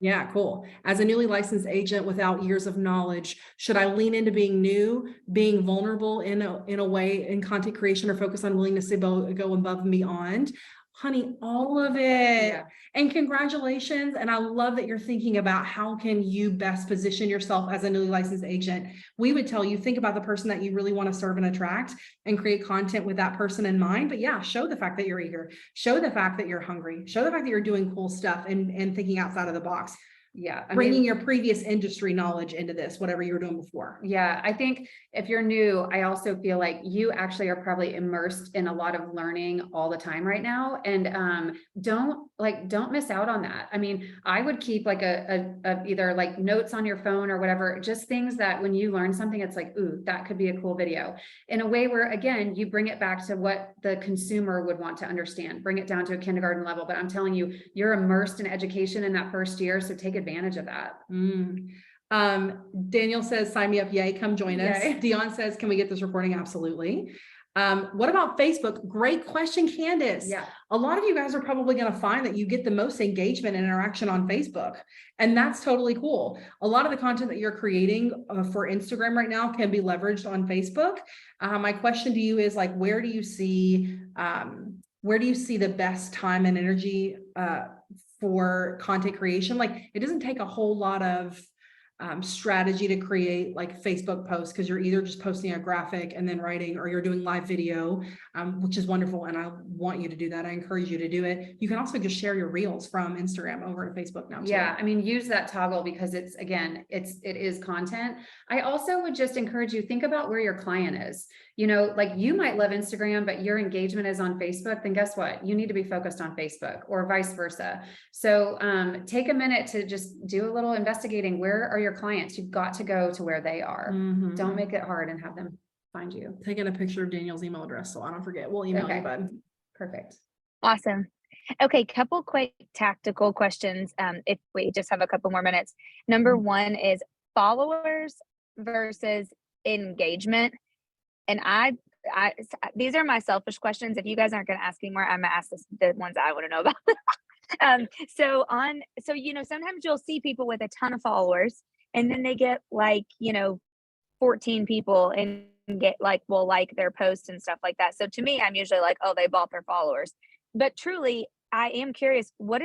Yeah, cool. As a newly licensed agent without years of knowledge, should I lean into being new, being vulnerable in a way in content creation, or focus on willingness to go above and beyond? Honey, all of it. Yeah. And congratulations. And I love that you're thinking about how can you best position yourself as a newly licensed agent. We would tell you, think about the person that you really want to serve and attract, and create content with that person in mind. But yeah, show the fact that you're eager, show the fact that you're hungry, show the fact that you're doing cool stuff and thinking outside of the box. Yeah. Bringing your previous industry knowledge into this, whatever you were doing before. Yeah. I think if you're new, I also feel like you actually are probably immersed in a lot of learning all the time right now. And don't miss out on that. I mean, I would keep like a either like notes on your phone or whatever, just things that when you learn something, it's like, ooh, that could be a cool video, in a way where, again, you bring it back to what the consumer would want to understand, bring it down to a kindergarten level. But I'm telling you, you're immersed in education in that first year. So take advantage of that. Daniel says, sign me up. Yay. Come join us. Yay. Dion says, can we get this recording? Absolutely. What about Facebook? Great question, Candace. Yeah. A lot of you guys are probably going to find that you get the most engagement and interaction on Facebook, and that's totally cool. A lot of the content that you're creating for Instagram right now can be leveraged on Facebook. My question to you is like, where do you see the best time and energy for content creation? Like, it doesn't take a whole lot of strategy to create like Facebook posts, because you're either just posting a graphic and then writing, or you're doing live video, which is wonderful. And I want you to do that. I encourage you to do it. You can also just share your reels from Instagram over to Facebook now too. Yeah, I mean, use that toggle because it is content. I also would just encourage you, think about where your client is. You know, like you might love Instagram, but your engagement is on Facebook, then guess what? You need to be focused on Facebook, or vice versa. So take a minute to just do a little investigating. Where are your clients? You've got to go to where they are. Mhm. Don't make it hard and have them find you. Taking a picture of Daniel's email address, so I don't forget. We'll email Okay. you, bud. Perfect. Awesome. Okay, couple quick tactical questions. If we just have a couple more minutes. Number one is followers versus engagement. And these are my selfish questions. If you guys aren't going to ask anymore, I'm gonna ask the ones I want to know about. So you know, sometimes you'll see people with a ton of followers, and then they get like, you know, 14 people and get like, will like their posts and stuff like that. So to me, I'm usually like, oh, they bought their followers. But truly, I am curious, what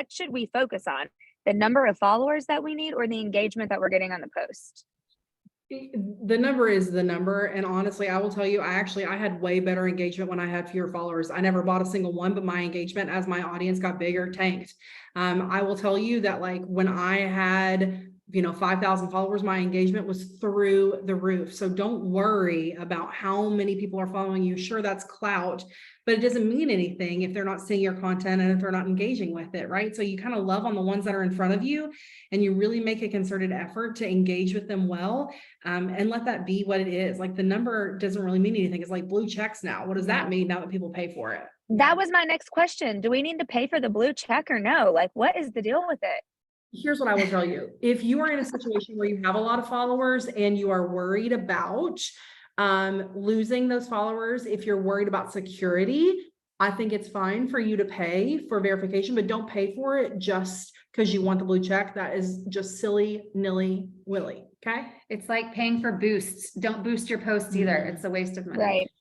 should we focus on? The number of followers that we need, or the engagement that we're getting on the post? The number is the number. And honestly, I will tell you, I had way better engagement when I had fewer followers. I never bought a single one, but my engagement as my audience got bigger tanked. I will tell you that like when I had 5,000 followers, my engagement was through the roof. So don't worry about how many people are following you. Sure, that's clout, but it doesn't mean anything if they're not seeing your content and if they're not engaging with it, right? So you kind of love on the ones that are in front of you, and you really make a concerted effort to engage with them well, and let that be what it is. Like the number doesn't really mean anything. It's like blue checks now. What does that mean now that people pay for it? That was my next question. Do we need to pay for the blue check or no? Like, what is the deal with it? Here's what I will tell you. If you are in a situation where you have a lot of followers and you are worried about losing those followers, if you're worried about security, I think it's fine for you to pay for verification, but don't pay for it just because you want the blue check. That is just silly, nilly, willy. Okay. It's like paying for boosts. Don't boost your posts either. Mhm. It's a waste of money. Right.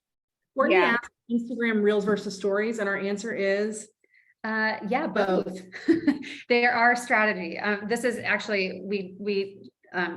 Whitney Yeah. asked Instagram Reels versus Stories, and our answer is Yeah, both. They are our strategy. This is actually, we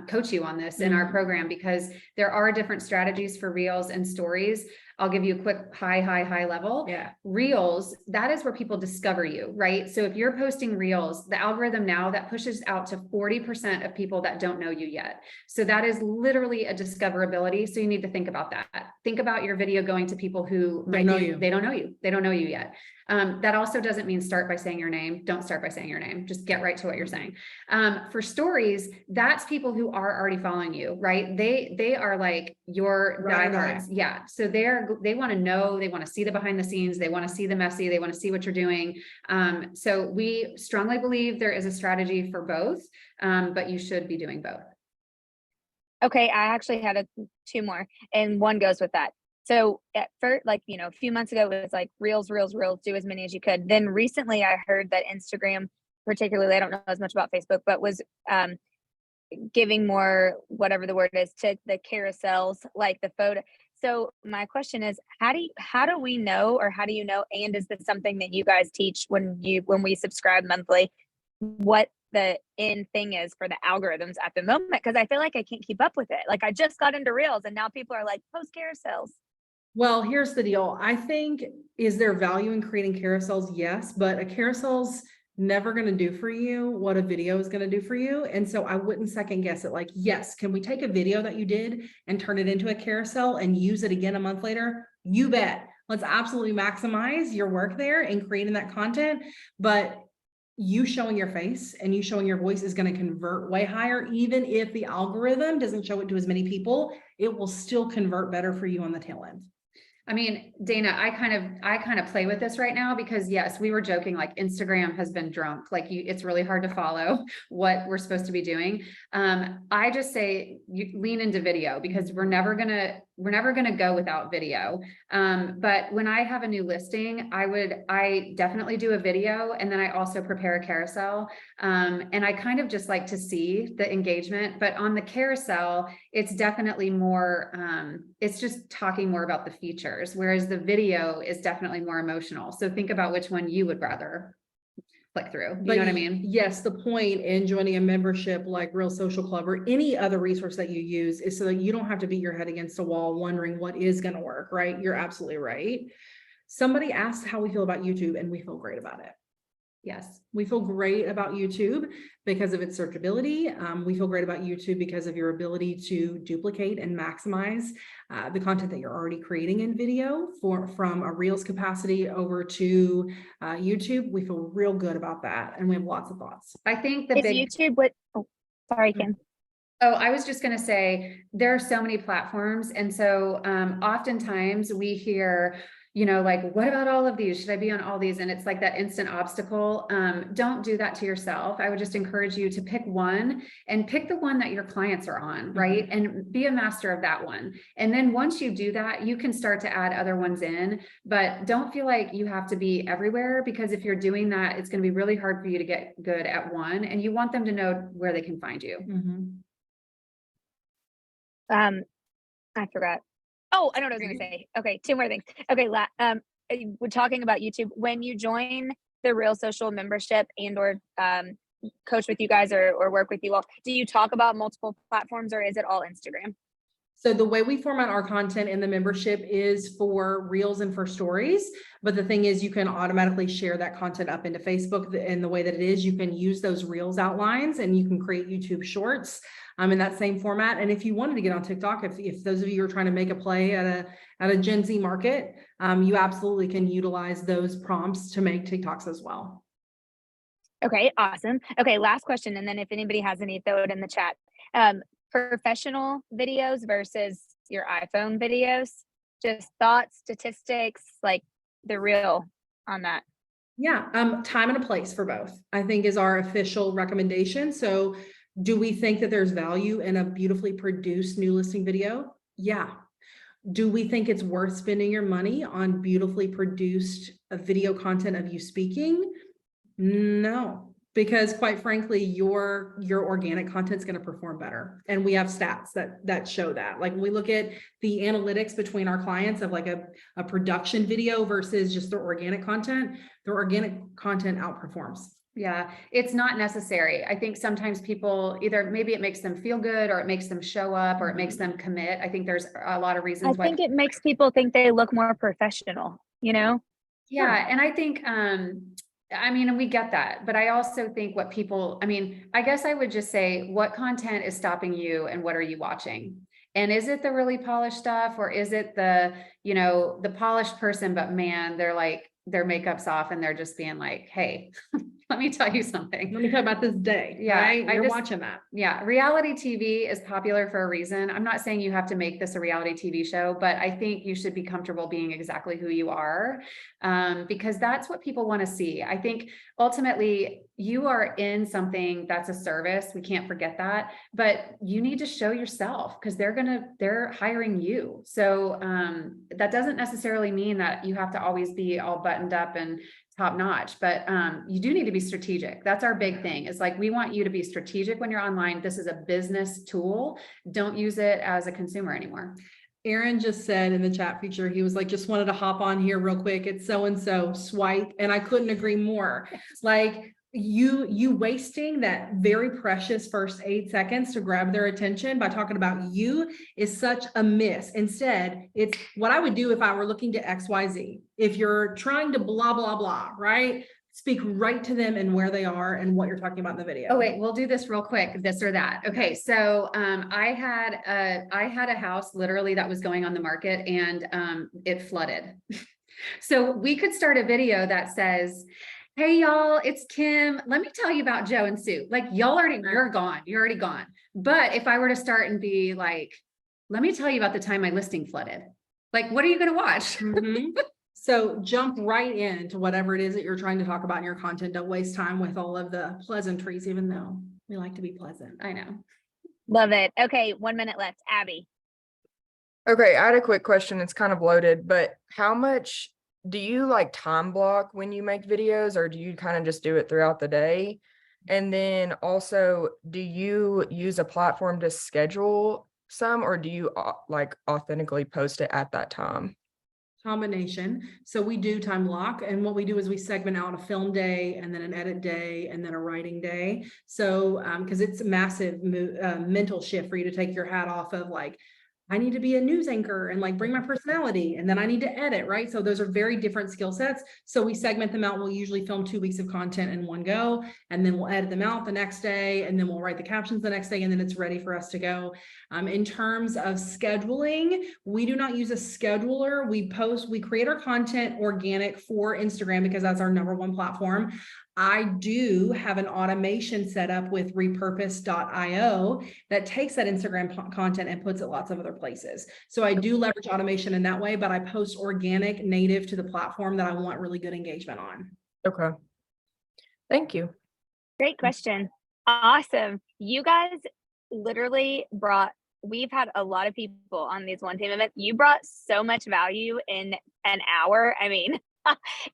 coach you on this in our program, because there are different strategies for Reels and Stories. I'll give you a quick high level. Yeah. Reels, that is where people discover you, right? So if you're posting Reels, the algorithm now that pushes out to 40% of people that don't know you yet. So that is literally a discoverability. So you need to think about that. Think about your video going to people who Don't know you. They don't know you. They don't know you yet. That also doesn't mean start by saying your name. Don't start by saying your name. Just get right to what you're saying. For Stories, that's people who are already following you, right? They are like your Right, diehards. Yeah. So they want to know, they want to see the behind the scenes. They want to see the messy. They want to see what you're doing. So we strongly believe there is a strategy for both, but you should be doing both. Okay, I actually had two more, and one goes with that. So at first, like, a few months ago, it was like reels, do as many as you could. Then recently I heard that Instagram, particularly, I don't know as much about Facebook, but was giving more, whatever the word is, to the carousels, like the photo. So my question is, how do we know, or how do you know, and is this something that you guys teach when we subscribe monthly, what the end thing is for the algorithms at the moment? Because I feel like I can't keep up with it. Like I just got into Reels, and now people are like, post carousels. Well, here's the deal. I think, is there value in creating carousels? Yes, but a carousel's never going to do for you what a video is going to do for you. And so I wouldn't second guess it. Like, yes, can we take a video that you did and turn it into a carousel and use it again a month later? You bet. Let's absolutely maximize your work there in creating that content. But you showing your face and you showing your voice is going to convert way higher. Even if the algorithm doesn't show it to as many people, it will still convert better for you on the tail end. I mean, Dana, I kind of play with this right now because yes, we were joking, like Instagram has been drunk. Like it's really hard to follow what we're supposed to be doing. I just say you lean into video because we're never gonna go without video. But when I have a new listing, I definitely do a video, and then I also prepare a carousel. And I kind of just like to see the engagement, but on the carousel, it's definitely more, it's just talking more about the features, whereas the video is definitely more emotional. So think about which one you would rather click through. You know what I mean? Yes, the point in joining a membership like Real Social Club or any other resource that you use is so that you don't have to beat your head against a wall wondering what is going to work, right? You're absolutely right. Somebody asked how we feel about YouTube, and we feel great about it. Yes. We feel great about YouTube because of its searchability. We feel great about YouTube because of your ability to duplicate and maximize the content that you're already creating in video from a Reels capacity over to YouTube. We feel real good about that, and we have lots of thoughts. I think the Is big YouTube what, oh, sorry, Kim. Oh, I was just going to say, there are so many platforms. And so oftentimes we hear, you know, like, what about all of these? Should I be on all these? And it's like that instant obstacle. Don't do that to yourself. I would just encourage you to pick one and pick the one that your clients are on, right? And be a master of that one. And then once you do that, you can start to add other ones in, but don't feel like you have to be everywhere, because if you're doing that, it's going to be really hard for you to get good at one, and you want them to know where they can find you. I forgot. Oh, I know what I was gonna say. Okay, two more things. Okay, we're talking about YouTube. When you join the Real Social membership and or coach with you guys or work with you all, do you talk about multiple platforms, or is it all Instagram? So the way we format our content in the membership is for Reels and for Stories. But the thing is, you can automatically share that content up into Facebook. And the way that it is, you can use those Reels outlines and you can create YouTube shorts in that same format. And if you wanted to get on TikTok, if those of you are trying to make a play at a Gen Z market, you absolutely can utilize those prompts to make TikToks as well. Okay, awesome. Okay, last question. And then if anybody has any, throw it in the chat. Professional videos versus your iPhone videos, just thoughts, statistics, like the real on that. Yeah, time and a place for both, I think, is our official recommendation. So do we think that there's value in a beautifully produced new listing video? Yeah. Do we think it's worth spending your money on beautifully produced video content of you speaking? No, because quite frankly, your organic content is going to perform better. And we have stats that show that. Like when we look at the analytics between our clients of like a production video versus just their organic content outperforms. Yeah, it's not necessary. I think sometimes people either maybe it makes them feel good, or it makes them show up, or it makes them commit. I think there's a lot of reasons I think it makes people think they look more professional, you know? Yeah. And I think, I mean, and we get that, but I also think what people, I mean, I guess I would just say, what content is stopping you and what are you watching? And is it the really polished stuff, or is it the, you know, the polished person, but man, they're like, their makeup's off and they're just being like, hey, let me tell you something. Let me talk about this day. Yeah, right? You're watching that. Yeah. Reality TV is popular for a reason. I'm not saying you have to make this a reality TV show, but I think you should be comfortable being exactly who you are, because that's what people want to see. I think ultimately you are in something that's a service. We can't forget that, but you need to show yourself, because they're hiring you. So that doesn't necessarily mean that you have to always be all buttoned up and top notch, but you do need to be strategic. That's our big thing. It's like, we want you to be strategic when you're online. This is a business tool. Don't use it as a consumer anymore. Aaron just said in the chat feature, he was like, just wanted to hop on here real quick. It's so-and-so, swipe. And I couldn't agree more. Like you wasting that very precious first 8 seconds to grab their attention by talking about you is such a miss. Instead, it's what I would do if I were looking to XYZ. If you're trying to blah, blah, blah, right? Speak right to them and where they are and what you're talking about in the video. Oh, wait, we'll do this real quick, this or that. Okay. So, I had a house literally that was going on the market, and, it flooded. So we could start a video that says, hey y'all, it's Kim. Let me tell you about Joe and Sue. Like you're already gone. But if I were to start and be like, let me tell you about the time my listing flooded. Like, what are you going to watch? Mhm. So jump right into whatever it is that you're trying to talk about in your content. Don't waste time with all of the pleasantries, even though we like to be pleasant. I know. Love it. Okay, 1 minute left. Abby. Okay, I had a quick question. It's kind of loaded, but how much do you like time block when you make videos, or do you kind of just do it throughout the day? And then also, do you use a platform to schedule some, or do you like authentically post it at that time? Combination. So we do time block, and what we do is we segment out a film day and then an edit day and then a writing day. So because it's a massive mental shift for you to take your hat off of like, I need to be a news anchor and like bring my personality, and then I need to edit, right? So those are very different skill sets. So we segment them out. We'll usually film 2 weeks of content in one go, and then we'll edit them out the next day, and then we'll write the captions the next day, and then it's ready for us to go. In terms of scheduling, we do not use a scheduler. We create our content organic for Instagram because that's our #1 platform. I do have an automation set up with repurpose.io that takes that Instagram content and puts it lots of other places. So I do leverage automation in that way, but I post organic native to the platform that I want really good engagement on. Okay. Thank you. Great question. Awesome. You guys literally we've had a lot of people on these one team events. You brought so much value in an hour. I mean,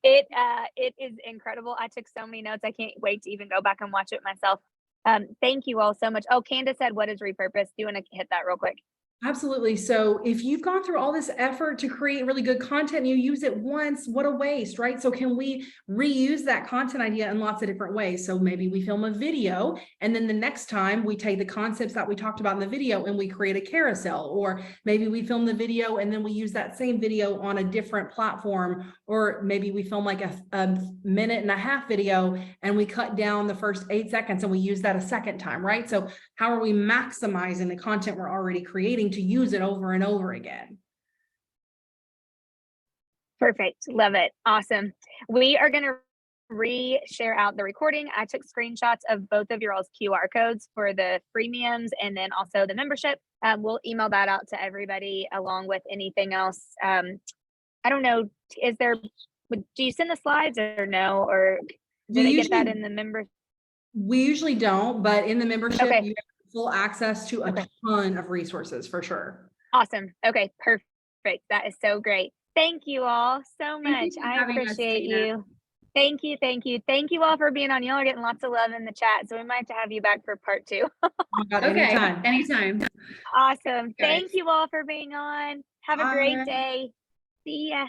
it is incredible. I took so many notes. I can't wait to even go back and watch it myself. Thank you all so much. Oh, Candace said, what is repurpose? Do you want to hit that real quick? Absolutely. So if you've gone through all this effort to create really good content and you use it once, what a waste, right? So can we reuse that content idea in lots of different ways? So maybe we film a video, and then the next time we take the concepts that we talked about in the video and we create a carousel, or maybe we film the video and then we use that same video on a different platform, or maybe we film like a minute and a half video and we cut down the first 8 seconds and we use that a second time, right? So how are we maximizing the content we're already creating to use it over and over again? Perfect. Love it. Awesome. We are going to re-share out the recording. I took screenshots of both of your all's QR codes for the freemiums and then also the membership. We'll email that out to everybody along with anything else. I don't know. Do you send the slides or no? Or do they get that in the member? We usually don't, but in the membership, Okay. you have full access to a ton of resources for sure. Awesome. Okay, perfect. That is so great. Thank you all so much. you for I having us, appreciate Tina. you. Thank you. Thank you. Thank you all for being on. Y'all are getting lots of love in the chat. So we might have to have you back for part 2. Oh my God, Okay. anytime. Awesome. Guys. Thank you all for being on. Have a great Bye. day. See ya.